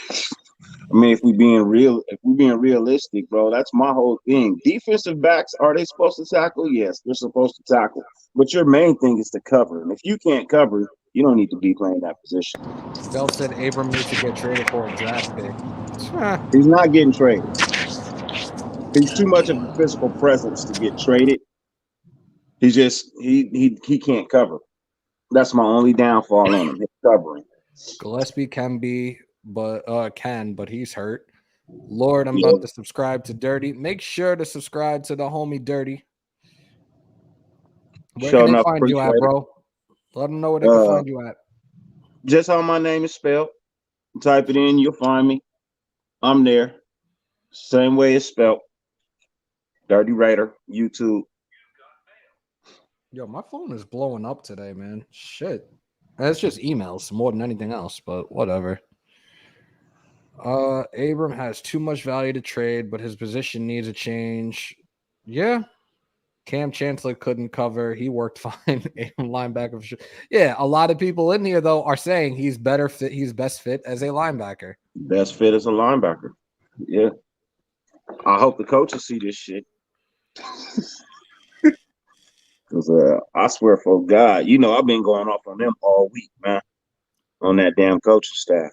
Speaker 9: mean, if we're being realistic, bro, that's my whole thing. Defensive backs, are they supposed to tackle? Yes, they're supposed to tackle. But your main thing is to cover. And if you can't cover, you don't need to be playing that position.
Speaker 1: Bell said Abram needs to get traded for a draft pick.
Speaker 9: He's not getting traded. He's too much of a physical presence to get traded. He can't cover. That's my only downfall on him. His covering.
Speaker 1: Gillespie can, but he's hurt. Lord, I'm about to subscribe to Dirty. Make sure to subscribe to the homie Dirty. Where can they find you at, bro? Let them know where they can find you at.
Speaker 9: Just how my name is spelled. Type it in, you'll find me. I'm there. Same way it's spelled. Dirty Raider, YouTube.
Speaker 1: Yo, my phone is blowing up today, man. Shit. It's just emails more than anything else, but whatever. Abram has too much value to trade, but his position needs a change. Yeah. Cam Chancellor couldn't cover. He worked fine. Linebacker. Yeah, a lot of people in here, though, are saying he's better fit. He's best fit as a linebacker.
Speaker 9: Best fit as a linebacker. Yeah. I hope the coaches see this shit. Because I swear for God, I've been going off on them all week, man, on that damn coaching staff.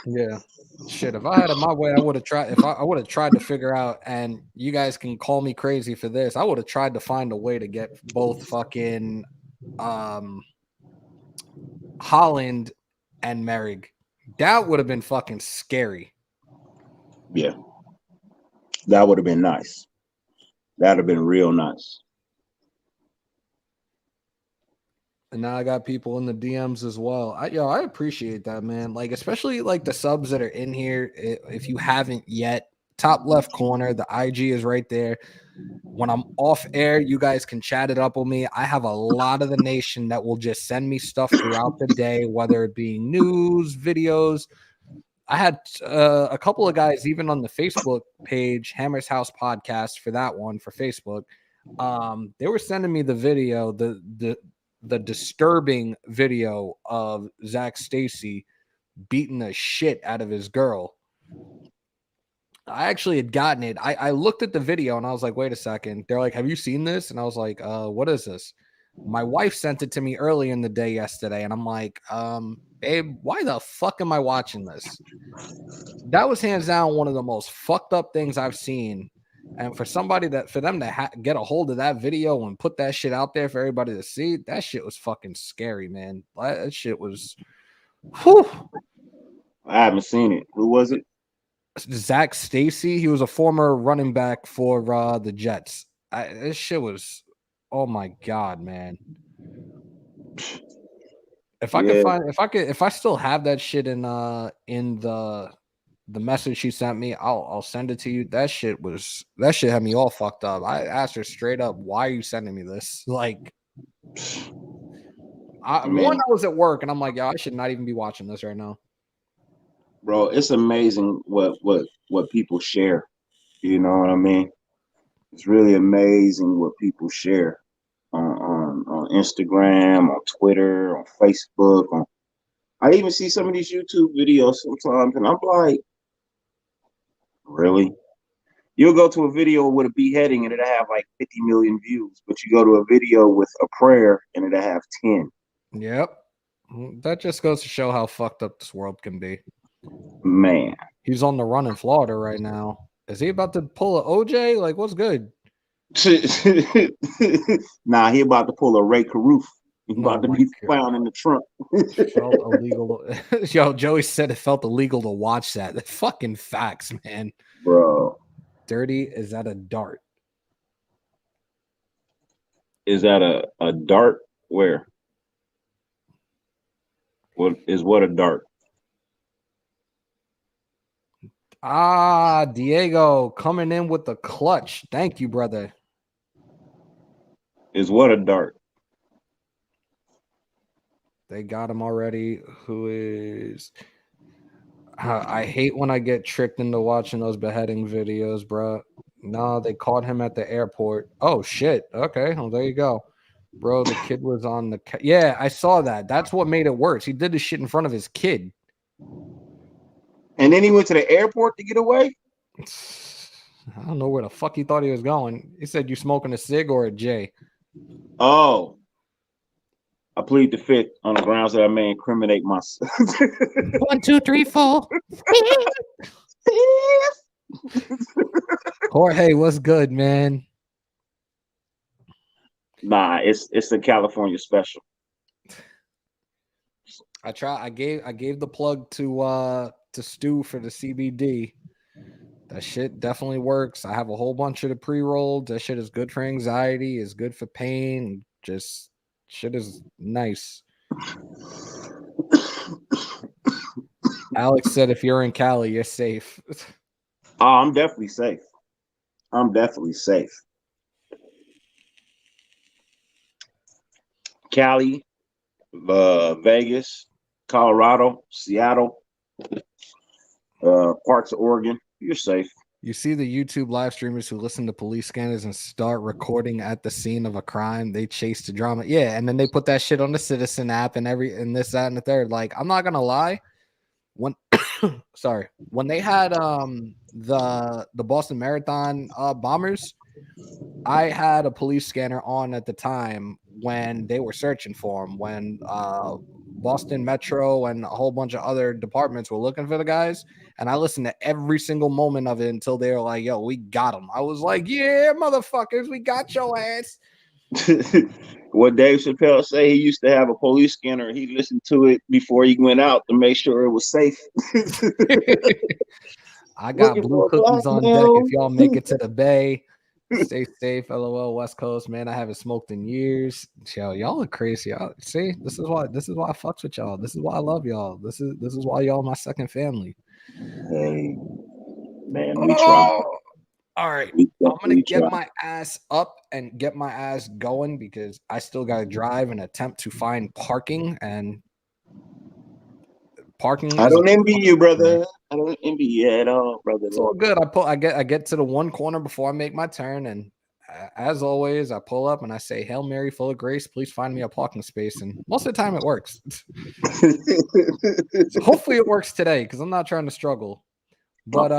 Speaker 1: Yeah. Shit, if I had it my way, I would have tried. If I would have tried to figure out, and you guys can call me crazy for this, I would have tried to find a way to get both fucking Holland and Merrick. That would have been fucking scary.
Speaker 9: Yeah, that would have been nice. That'd have been real nice.
Speaker 1: And now I got people in the DMs as well. I appreciate that, man. Like, especially like the subs that are in here. If you haven't yet, top left corner, the IG is right there. When I'm off air, you guys can chat it up with me. I have a lot of the nation that will just send me stuff throughout the day, whether it be news, videos. I had a couple of guys even on the Facebook page, Hammers.House podcast for that one for Facebook. They were sending me the video, the disturbing video of Zach Stacy beating the shit out of his girl. I actually had gotten it. I looked at the video and I was like, wait a second. They're like, have you seen this? And I was like, what is this? My wife sent it to me early in the day yesterday. And I'm like, babe, why the fuck am I watching this? That was hands down one of the most fucked up things I've seen. And for them to get a hold of that video and put that shit out there for everybody to see, that shit was fucking scary, man. That shit was, whew.
Speaker 9: I haven't seen it. Who was it?
Speaker 1: Zach Stacy. He was a former running back for the Jets. This shit was, oh my god, man. If I still have that shit in the message she sent me, I'll send it to you. That shit had me all fucked up. I asked her straight up, why are you sending me this? Like, I was at work and I'm like, I should not even be watching this right now.
Speaker 9: Bro, it's amazing what people share. You know what I mean? It's really amazing what people share on Instagram, on Twitter, on Facebook. I even see some of these YouTube videos sometimes, and I'm like, really? You'll go to a video with a beheading and it'll have like 50 million views, but you go to a video with a prayer and it'll have 10.
Speaker 1: Yep. That just goes to show how fucked up this world can be.
Speaker 9: Man.
Speaker 1: He's on the run in Florida right now. Is he about to pull a OJ? Like, what's good?
Speaker 9: Nah, he about to pull a Ray Caruth. He's about to be found in the trunk.
Speaker 1: Felt illegal. Yo, Joey said it felt illegal to watch that. The fucking facts, man.
Speaker 9: Bro.
Speaker 1: Dirty, is that a dart?
Speaker 9: Is that a dart? Where? What a dart?
Speaker 1: Diego coming in with the clutch. Thank you, brother.
Speaker 9: Is what a dart?
Speaker 1: They got him already. Who is? I hate when I get tricked into watching those beheading videos, bro. No, they caught him at the airport. Oh shit. Okay, well there you go, bro. The kid was on the. Yeah, I saw that. That's what made it worse. He did this shit in front of his kid.
Speaker 9: And then he went to the airport to get away?
Speaker 1: I don't know where the fuck he thought he was going. He said, you smoking a cig or a J?
Speaker 9: Oh. I plead the fifth on the grounds that I may incriminate myself.
Speaker 1: 1, 2, 3, 4. Jorge, what's good, man?
Speaker 9: Nah, it's the California special.
Speaker 1: I gave the plug to Stu for the CBD. That shit definitely works. I have a whole bunch of the pre-rolls. That shit is good for anxiety, is good for pain. Just shit is nice. Alex said if you're in Cali, you're safe.
Speaker 9: Oh, I'm definitely safe. Cali, Vegas, Colorado, Seattle, parts of Oregon. You're safe.
Speaker 1: You see the YouTube live streamers who listen to police scanners and start recording at the scene of a crime. They chase the drama. Yeah, and then they put that shit on the Citizen app and this, that, and the third. Like, I'm not gonna lie. When they had the Boston Marathon bombers, I had a police scanner on at the time when they were searching for him, when Boston Metro and a whole bunch of other departments were looking for the guys, and I listened to every single moment of it until they were like, yo, we got him. I was like, yeah, motherfuckers, we got your ass.
Speaker 9: What Dave Chappelle say, he used to have a police scanner. He listened to it before he went out to make sure it was safe.
Speaker 1: I got
Speaker 9: Looking
Speaker 1: blue
Speaker 9: for a
Speaker 1: cookies
Speaker 9: black
Speaker 1: on deck.
Speaker 9: male.
Speaker 1: If y'all make it to the Bay, stay safe. LOL, West Coast, man. I haven't smoked in years. Y'all are crazy. Y'all, see, this is why I fucks with y'all. This is why I love y'all. This is why y'all my second family.
Speaker 9: Hey, man, we try.
Speaker 1: All right.
Speaker 9: We
Speaker 1: I'm gonna
Speaker 9: definitely
Speaker 1: get
Speaker 9: try.
Speaker 1: my ass up and get my ass going because I still gotta drive and attempt to find parking, and parking
Speaker 9: I
Speaker 1: is
Speaker 9: don't envy you, brother. I don't envy you at all, brother.
Speaker 1: it's all good. I get to the one corner before I make my turn, and as always, I pull up and I say, "Hail Mary, full of grace, please find me a parking space." And most of the time, it works. So hopefully, it works today because I'm not trying to struggle. But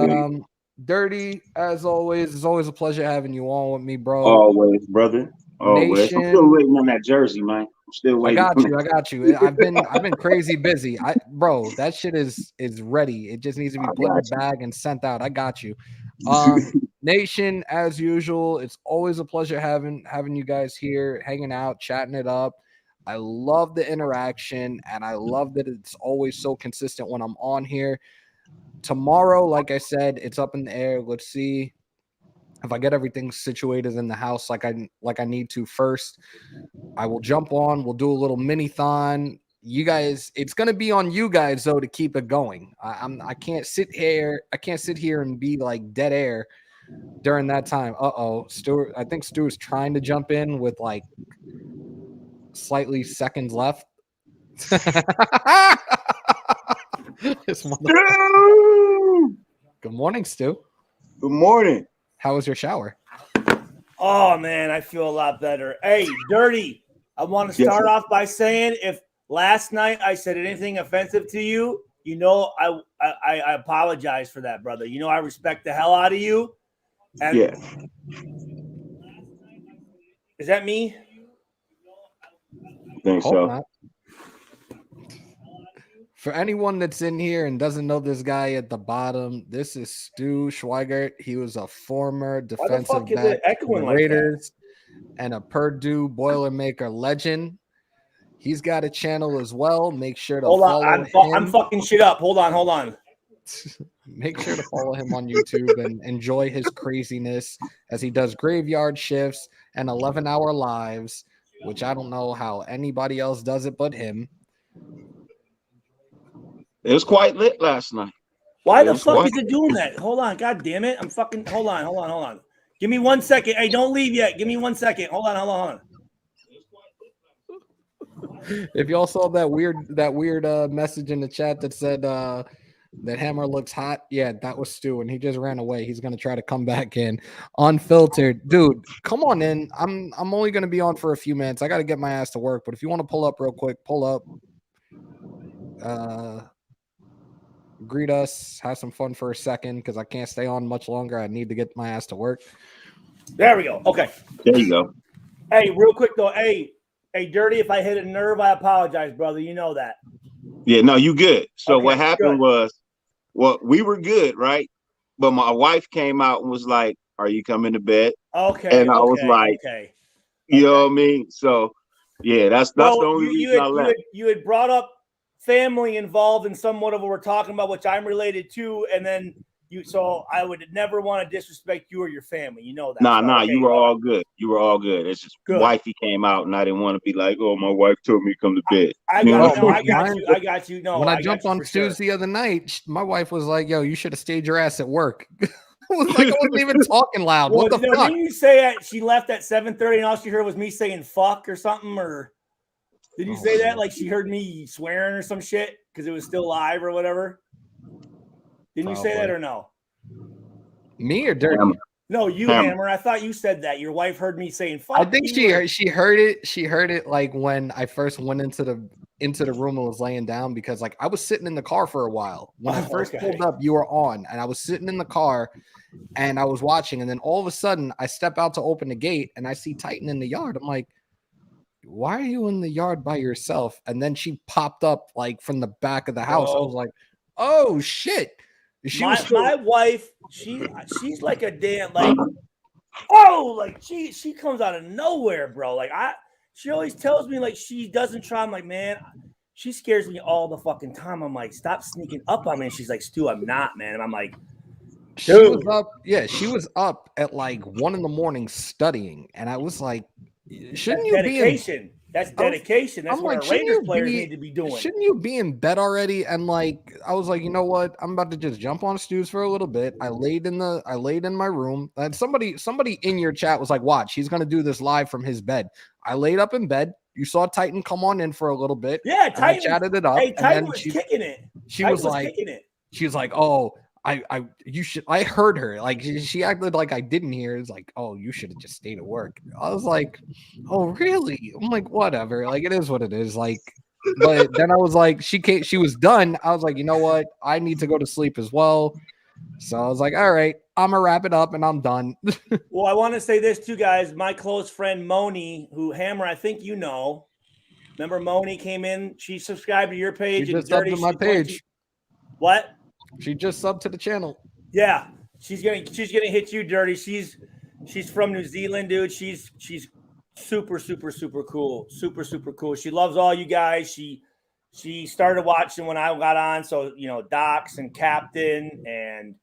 Speaker 1: Dirty, as always, it's always a pleasure having you on with me, bro.
Speaker 9: Always, brother. Always. I'm still
Speaker 1: Nation,
Speaker 9: waiting on that jersey, man. I'm still
Speaker 1: I
Speaker 9: waiting.
Speaker 1: got you. I got you. I've been crazy busy. Bro, that shit is ready. It just needs to be
Speaker 9: I
Speaker 1: put in the
Speaker 9: got you.
Speaker 1: bag and sent out. I got you. Nation, as usual, it's always a pleasure having you guys here, hanging out, chatting it up. I love the interaction, and I love that it's always so consistent when I'm on here. Tomorrow, like I said, it's up in the air. Let's see if I get everything situated in the house like I need to first. I will jump on. We'll do a little mini-thon. You guys, it's gonna be on you guys though to keep it going. I can't sit here. I can't sit here and be like dead air during that time. Stuart. I think Stuart's trying to jump in with like slightly seconds left. Good morning, Stu.
Speaker 9: Good morning.
Speaker 1: How was your shower?
Speaker 10: Oh man, I feel a lot better. Hey, Dirty, I want to start off by saying if last night I said anything offensive to you, you know I apologize for that, brother. You know I respect the hell out of you. And
Speaker 9: yeah.
Speaker 10: Is that me?
Speaker 9: I think so.
Speaker 1: Not. For anyone that's in here and doesn't know this guy at the bottom, this is Stu Schweigert. He was a former defensive back for the Raiders and a Purdue Boilermaker legend. He's got a channel as well. Make sure to follow him.
Speaker 10: I'm fucking shit up. Hold on.
Speaker 1: Make sure to follow him on YouTube and enjoy his craziness as he does graveyard shifts and 11-hour lives, which I don't know how anybody else does it but him.
Speaker 9: It was quite lit last night.
Speaker 10: Why the fuck is it doing that? Hold on. God damn it. I'm fucking. Hold on. Give me 1 second. Hey, don't leave yet. Give me 1 second. Hold on.
Speaker 1: If y'all saw that weird message in the chat that said that Hammer looks hot, yeah, that was Stu, and he just ran away. He's gonna try to come back in unfiltered. Dude, come on in. I'm only gonna be on for a few minutes. I gotta get my ass to work, but if you want to pull up real quick, pull up. Greet us, have some fun for a second because I can't stay on much longer. I need to get my ass to work.
Speaker 10: There we go. Okay.
Speaker 9: There you go.
Speaker 10: Hey, real quick though. Hey, Dirty, if I hit a nerve, I apologize, brother. You know that.
Speaker 9: Yeah, no, you good. So
Speaker 10: okay,
Speaker 9: what happened was, well, we were good, right? But my wife came out and was like, "Are you coming to bed?"
Speaker 10: Okay.
Speaker 9: And I was like, you know what I mean? So yeah, that's the only reason I left.
Speaker 10: You had brought up family involved in somewhat of what we're talking about, which I'm related to, and then so I would never want to disrespect you or your family. You know that.
Speaker 9: Nah, you were all good. You were all good. It's just wifey came out, and I didn't want to be like, "Oh, my wife told me to come to bed."
Speaker 10: I got you. No,
Speaker 1: when I jumped on Stu's the other night, my wife was like, "Yo, you should have stayed your ass at work." I wasn't even talking loud. What the fuck?
Speaker 10: Didn't you say she left at 7:30 and all she heard was me saying "fuck" or something? Or did you say that like she heard me swearing or some shit because it was still live or whatever? Didn't you say that or no?
Speaker 1: Me or Dirty?
Speaker 10: No, you, Hammer. I thought you said that. Your wife heard me saying "fuck."
Speaker 1: I think she heard it. She heard it like when I first went into the room and was laying down because like I was sitting in the car for a while. When I first pulled up, you were on, and I was sitting in the car and I was watching, and then all of a sudden I step out to open the gate and I see Titan in the yard. I'm like, why are you in the yard by yourself? And then she popped up like from the back of the house. I was like, oh shit.
Speaker 10: My wife, she's like a damn she comes out of nowhere, bro. Like she always tells me like she doesn't try. I'm like, man, she scares me all the fucking time. I'm like, stop sneaking up on me. And she's like, Stu, I'm not, man. And I'm like,
Speaker 1: She was up. Yeah, she was up at like 1 a.m. studying, and I was like, "Shouldn't you be in?"
Speaker 10: dedication. That's dedication. That's
Speaker 1: I'm
Speaker 10: what
Speaker 1: like,
Speaker 10: our
Speaker 1: shouldn't
Speaker 10: Raiders
Speaker 1: you
Speaker 10: players
Speaker 1: be?
Speaker 10: need to be doing.
Speaker 1: Shouldn't you be in bed already? And like, I was like, you know what? I'm about to just jump on Stu's for a little bit. I laid in my room, and somebody in your chat was like, "Watch, he's gonna do this live from his bed." I laid up in bed. You saw Titan come on in for a little bit.
Speaker 10: Yeah,
Speaker 1: and I
Speaker 10: Titan
Speaker 1: chatted it up.
Speaker 10: Hey,
Speaker 1: and
Speaker 10: Titan
Speaker 1: then
Speaker 10: was kicking it.
Speaker 1: She
Speaker 10: Titan
Speaker 1: was like,
Speaker 10: kicking it.
Speaker 1: she was like, "Oh, you should." I heard her like she acted like I didn't hear. It's like, "Oh, you should have just stayed at work." I was like, "Oh, really?" I'm like, "Whatever. Like, it is what it is." Like, but then I was like, she was done. I was like, you know what? I need to go to sleep as well. So I was like, all right, I'm gonna wrap it up and I'm done.
Speaker 10: Well, I want to say this too, guys. My close friend Moni, who Hammer, I think you know. Remember Moni came in? She subscribed to your page.
Speaker 1: She
Speaker 10: and
Speaker 1: just subbed
Speaker 10: Dirty,
Speaker 1: to my page.
Speaker 10: What?
Speaker 1: She just subbed to the channel.
Speaker 10: Yeah, she's gonna hit you, Dirty. She's from New Zealand, dude. She's super cool, super cool. She loves all you guys. She started watching when I got on, so you know Docs and Captain and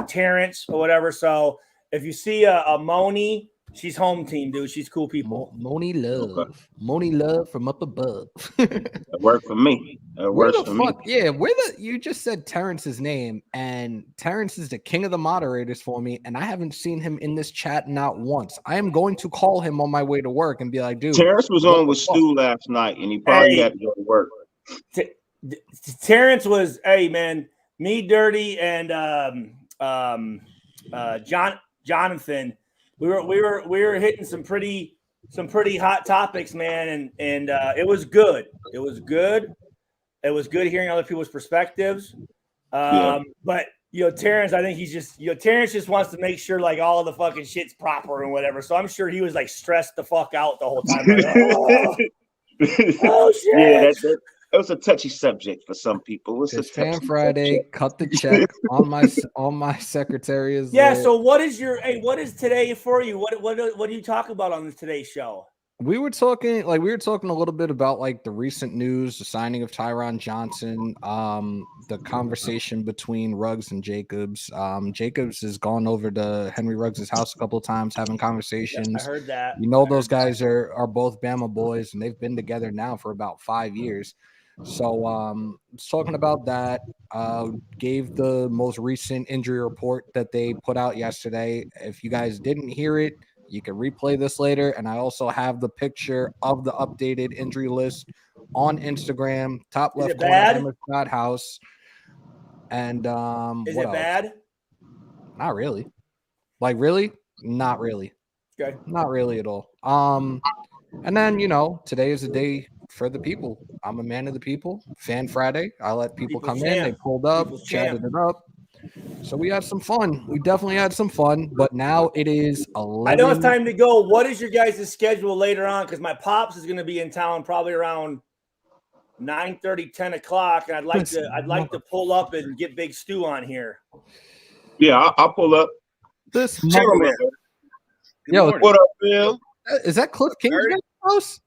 Speaker 10: Terrence or whatever. So if you see a Moni, she's home team, dude. She's cool people.
Speaker 1: Moni love from up above.
Speaker 9: That worked for me. That works for me.
Speaker 1: Yeah, you just said Terrence's name, and Terrence is the king of the moderators for me, and I haven't seen him in this chat not once. I am going to call him on my way to work and be like, dude.
Speaker 9: Terrence was on with Stu last night, and he probably had to go to work.
Speaker 10: Terrence was, hey man, me, Dirty, and Jonathan. We were hitting some pretty hot topics, man, and it was good. It was good hearing other people's perspectives. But you know, Terrence, I think he's just Terrence just wants to make sure like all the fucking shit's proper and whatever. So I'm sure he was like stressed the fuck out the whole time. Like, oh shit!
Speaker 9: Yeah, that was a touchy subject for some people. It's
Speaker 1: Fan Friday. Subject. Cut the check on my secretary is.
Speaker 10: Yeah. So what is today for you? What do you talk about on today's show?
Speaker 1: We were talking a little bit about like the recent news, the signing of Tyron Johnson, the conversation between Ruggs and Jacobs. Jacobs has gone over to Henry Ruggs' house a couple of times having conversations.
Speaker 10: Yeah, I heard that.
Speaker 1: You know, those guys are both Bama boys, and they've been together now for about 5 years. So talking about that, gave the most recent injury report that they put out yesterday. If you guys didn't hear it, you can replay this later. And I also have the picture of the updated injury list on Instagram, top left corner, Hammers.House. And
Speaker 10: is
Speaker 1: what
Speaker 10: it
Speaker 1: else?
Speaker 10: Bad?
Speaker 1: Not really. Like, really? Not really.
Speaker 10: Okay.
Speaker 1: Not really at all. And then, you know, today is a day for the people. I'm a man of the people. Fan Friday. I let people come in. They pulled up, chatted it up. So we had some fun. We definitely had some fun. But now it is 11.
Speaker 10: I know it's time to go. What is your guys' schedule later on? Because my pops is going to be in town probably around 9:30, 10 o'clock, and I'd like to pull up and get Big Stu on here.
Speaker 9: Yeah, I'll pull up.
Speaker 1: This
Speaker 9: man.
Speaker 1: Yo,
Speaker 9: what up, Phil?
Speaker 1: Is that Cliff Kingsman's house?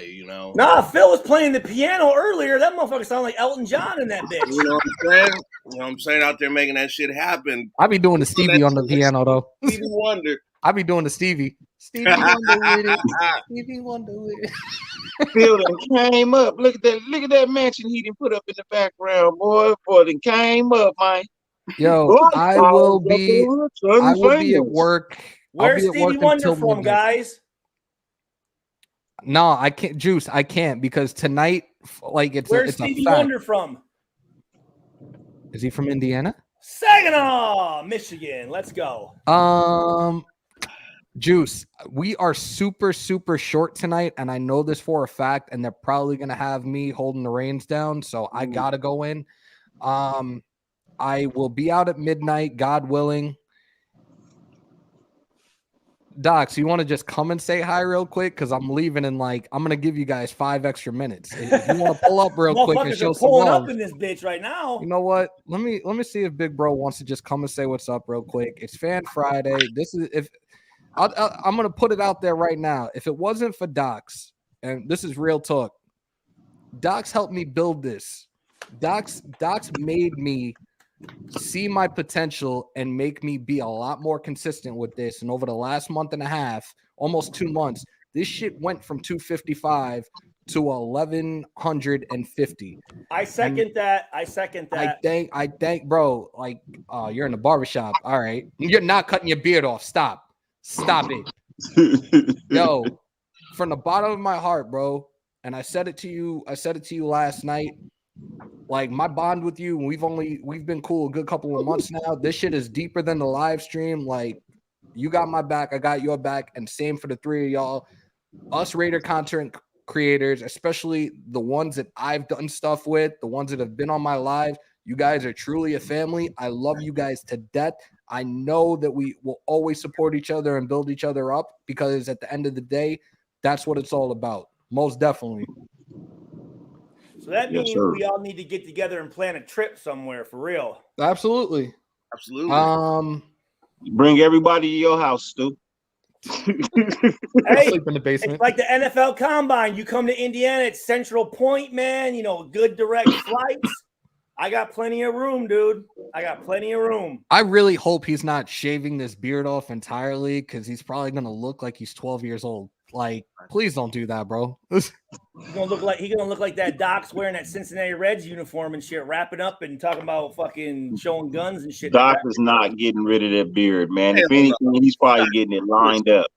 Speaker 11: You know.
Speaker 10: Nah, Phil was playing the piano earlier. That motherfucker sounded like Elton John in that bitch.
Speaker 11: You know what I'm saying? You know what I'm saying? Out there making that shit happen.
Speaker 1: I be doing the Stevie on the piano though.
Speaker 11: Stevie Wonder.
Speaker 1: I be doing the Stevie. Stevie Wonder with it. Stevie Wonder with it.
Speaker 9: Phil done came up. Look at that mansion he done put up in the background, boy. Boy done came up, man.
Speaker 1: Yo, I will be at work.
Speaker 10: Where's Stevie Wonder from, guys?
Speaker 1: No, I can't. Juice, I can't because tonight, like
Speaker 10: Where's Stevie Wonder from?
Speaker 1: Is he from Indiana?
Speaker 10: Saginaw, Michigan. Let's go.
Speaker 1: Juice, we are super short tonight, and I know this for a fact, and they're probably gonna have me holding the reins down, so I gotta go in. I will be out at midnight, God willing. Docs, you want to just come and say hi real quick? Because I'm leaving in I'm going to give you guys 5 extra minutes. If you want to pull up real quick and show some love.
Speaker 10: Up in this bitch right now.
Speaker 1: You know what? Let me see if Big Bro wants to just come and say what's up real quick. It's Fan Friday. This is I'm going to put it out there right now. If it wasn't for Docs, and this is real talk, Docs helped me build this. Doc's made me see my potential and make me be a lot more consistent with this. And over the last month and a half, almost 2 months, this shit went from 255 to 1150.
Speaker 10: I second that. I
Speaker 1: think, bro, like, you're in the barbershop. All right. You're not cutting your beard off. Stop it. Yo, from the bottom of my heart, bro. And I said it to you last night. Like, my bond with you, we've been cool a good couple of months now. This shit is deeper than the live stream. Like, you got my back, I got your back, and same for the three of y'all. Us Raider content creators, especially the ones that I've done stuff with, the ones that have been on my live. You guys are truly a family. I love you guys to death. I know that we will always support each other and build each other up, because at the end of the day, that's what it's all about. Most definitely.
Speaker 10: So that means we all need to get together and plan a trip somewhere for real.
Speaker 1: Absolutely.
Speaker 9: Bring everybody to your house, Stu.
Speaker 10: Hey,
Speaker 1: sleep in the basement.
Speaker 10: It's like the NFL Combine. You come to Indiana, it's Central Point, man. You know, good direct flights. I got plenty of room, dude. I got plenty of room.
Speaker 1: I really hope he's not shaving this beard off entirely, because he's probably gonna look like he's 12 years old. Like, please don't do that, bro.
Speaker 10: He's gonna look like that Doc's wearing that Cincinnati Reds uniform and shit, wrapping up and talking about fucking showing guns and shit.
Speaker 9: Doc is not getting rid of that beard, man. If anything, he's probably getting it lined up.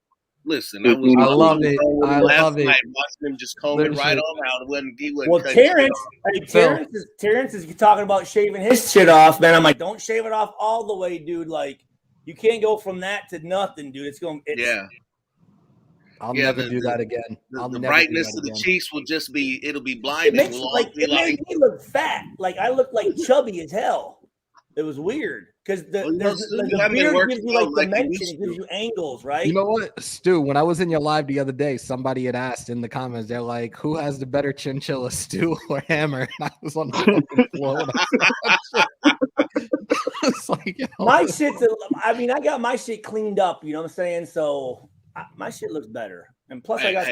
Speaker 11: Listen,
Speaker 1: I love it. I love it.
Speaker 11: Watching him just comb it right on out. He wasn't
Speaker 10: well, Terrence is talking about shaving his shit off, man. I'm like, don't shave it off all the way, dude. Like, you can't go from that to nothing, dude.
Speaker 1: I'll never do that again.
Speaker 11: The brightness of the cheeks will just be, it'll be blinding.
Speaker 10: It makes me look fat. Like, I look like chubby as hell. It was weird because the beard gives you like dimension, it gives you angles, right?
Speaker 1: You know what, Stu? When I was in your live the other day, somebody had asked in the comments, they're like, "Who has the better chinchilla, Stu or Hammer?" And I was on the fucking floor. It's like,
Speaker 10: my shit's. I mean, I got my shit cleaned up. You know what I'm saying? So my shit looks better, and plus I got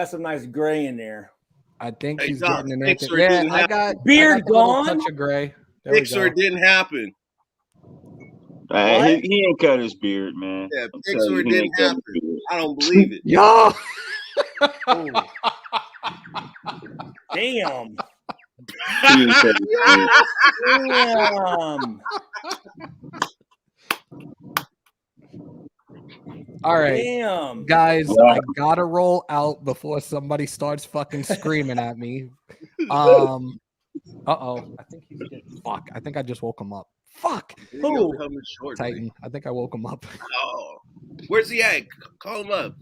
Speaker 10: some nice gray in there.
Speaker 1: I think he's getting an answer. Yeah, I got
Speaker 10: beard gone.
Speaker 1: Touch of gray.
Speaker 11: Picture it didn't happen.
Speaker 9: He ain't cut his beard, man.
Speaker 11: Yeah, picture it didn't happen. I don't believe it.
Speaker 1: Yo.
Speaker 10: Damn.
Speaker 1: Damn. All right.
Speaker 10: Damn.
Speaker 1: Guys, I gotta roll out before somebody starts fucking screaming at me. I think he's getting fuck. I think I just woke him up. Fuck.
Speaker 10: Who?
Speaker 1: Titan. I think I woke him up.
Speaker 11: Oh, where's he at? Call him up.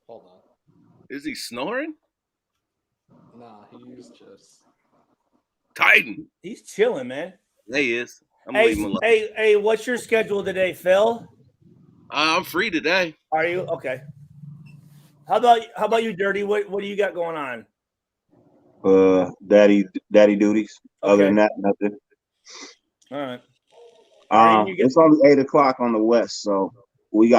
Speaker 1: Hold on.
Speaker 11: Is he snoring?
Speaker 1: Nah, he's just
Speaker 11: Titan.
Speaker 10: He's chilling, man.
Speaker 11: There he is. I'm gonna leave him alone.
Speaker 10: Hey, what's your schedule today, Phil?
Speaker 11: I'm free today.
Speaker 10: Are you okay? How about you, Dirty? What do you got going on?
Speaker 9: Daddy duties. Okay. Other than that, nothing.
Speaker 10: All right.
Speaker 9: It's only 8:00 on the west, so we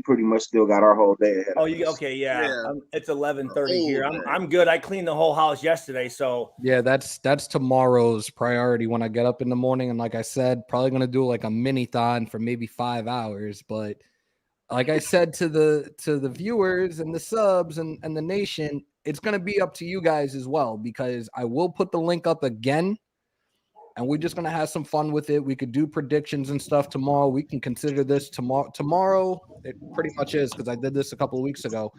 Speaker 9: pretty much still got our whole day ahead.
Speaker 10: Oh, it's 11:30 here. I'm good. I cleaned the whole house yesterday, so
Speaker 1: yeah, that's tomorrow's priority when I get up in the morning. And like I said, probably gonna do like a mini-thon for maybe 5 hours, but. Like I said to the viewers and the subs and the nation, it's going to be up to you guys as well, because I will put the link up again, and we're just going to have some fun with it. We could do predictions and stuff tomorrow. We can consider this tomorrow. Tomorrow, it pretty much is, because I did this a couple of weeks ago.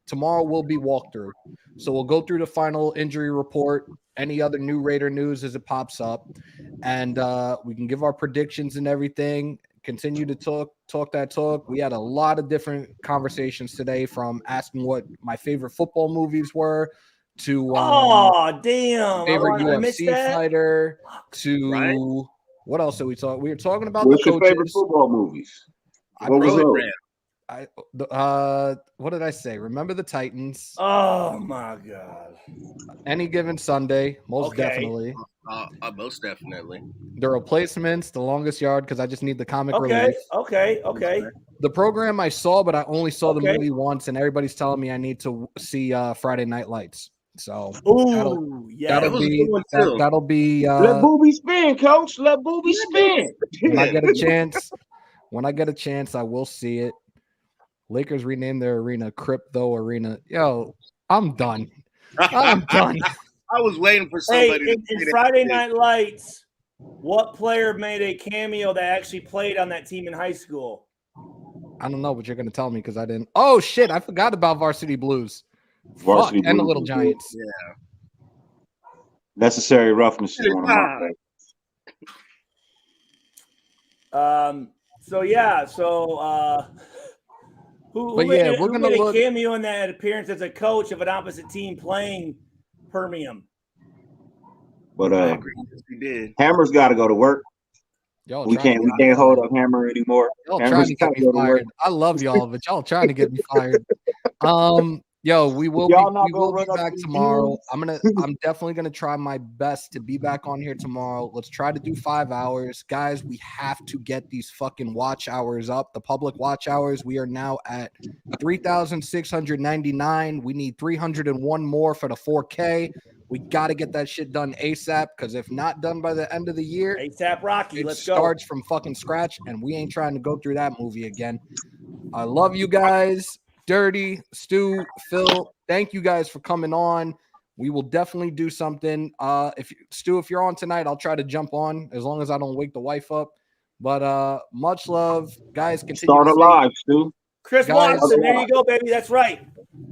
Speaker 1: Tomorrow will be walkthrough. So we'll go through the final injury report, any other new Raider news as it pops up, and we can give our predictions and everything. Continue to talk that talk. We had a lot of different conversations today, from asking what my favorite football movies were to
Speaker 10: damn,
Speaker 1: favorite UFC fighter to what else did we talk? We were talking about
Speaker 9: What's
Speaker 1: the
Speaker 9: your
Speaker 1: coaches.
Speaker 9: favorite football movies?
Speaker 1: What did I say? Remember the Titans.
Speaker 10: Oh my god.
Speaker 1: Any Given Sunday, most definitely.
Speaker 11: Most definitely.
Speaker 1: The replacements, the longest yard, because I just need the comic
Speaker 10: Okay,
Speaker 1: relief.
Speaker 10: okay.
Speaker 1: The program I saw, but I only saw the
Speaker 10: Okay.
Speaker 1: movie once, and everybody's telling me I need to see Friday Night Lights. So
Speaker 10: Ooh, yeah.
Speaker 1: that'll be
Speaker 9: Let Booby spin, coach. Let Booby spin.
Speaker 1: when I get a chance. When I get a chance, I will see it. Lakers renamed their arena Crypto Arena. Yo, I'm done. I'm done.
Speaker 11: I was waiting for somebody
Speaker 10: Hey, in Friday Night Lights, what player made a cameo that actually played on that team in high school?
Speaker 1: I don't know, but you're going to tell me because I didn't. Oh, shit. I forgot about Varsity Blues.
Speaker 9: Varsity
Speaker 1: and the
Speaker 9: Blues.
Speaker 1: Little Giants.
Speaker 11: Yeah.
Speaker 9: Necessary roughness is one of my favorites.
Speaker 10: Who made a cameo in that appearance as a coach of an opposite team playing Permium?
Speaker 9: But
Speaker 11: I agree. He did.
Speaker 9: Hammer's got to go to work. We can't hold up Hammer anymore.
Speaker 1: Y'all trying to get me fired. I love y'all, but y'all trying to get me fired. We will be back tomorrow. I'm definitely gonna try my best to be back on here tomorrow. Let's try to do 5 hours. Guys, we have to get these fucking watch hours up. The public watch hours. We are now at 3,699. We need 301 more for the 4K. We got to get that shit done ASAP, because if not done by the end of the year,
Speaker 10: ASAP Rocky, let's go.
Speaker 1: It starts from fucking scratch, and we ain't trying to go through that movie again. I love you guys. Dirty, Stu, Phil, thank you guys for coming on. We will definitely do something. If you're on tonight, I'll try to jump on as long as I don't wake the wife up. But much love, guys. Continue
Speaker 9: start alive, Stu.
Speaker 10: Chris Watson, there you go, baby. That's right.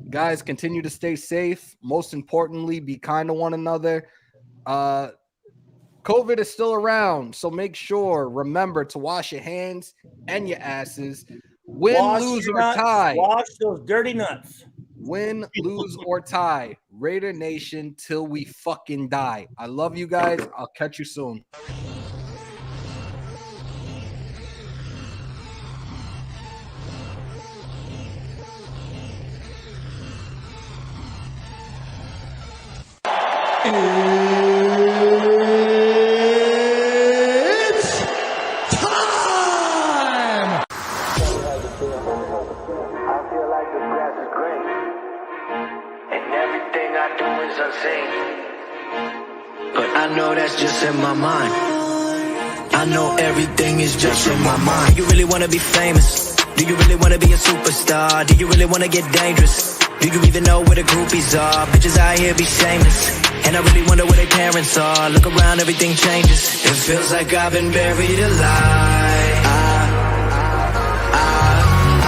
Speaker 1: Guys, continue to stay safe. Most importantly, be kind to one another. COVID is still around, so remember to wash your hands and your asses. Win, lose, or tie.
Speaker 10: Wash those dirty nuts.
Speaker 1: Win, lose, or tie. Raider Nation till we fucking die. I love you guys. I'll catch you soon.
Speaker 3: It's time!
Speaker 8: I feel like the grass is green, and everything I do is unseen.
Speaker 3: But I know that's just in my mind. I know everything is just in my mind. Do you really wanna be famous? Do you really wanna be a superstar? Do you really wanna get dangerous? Do you even know where the groupies are? Bitches out here be shameless, and I really wonder where their parents are. Look around, everything changes. It feels like I've been buried alive.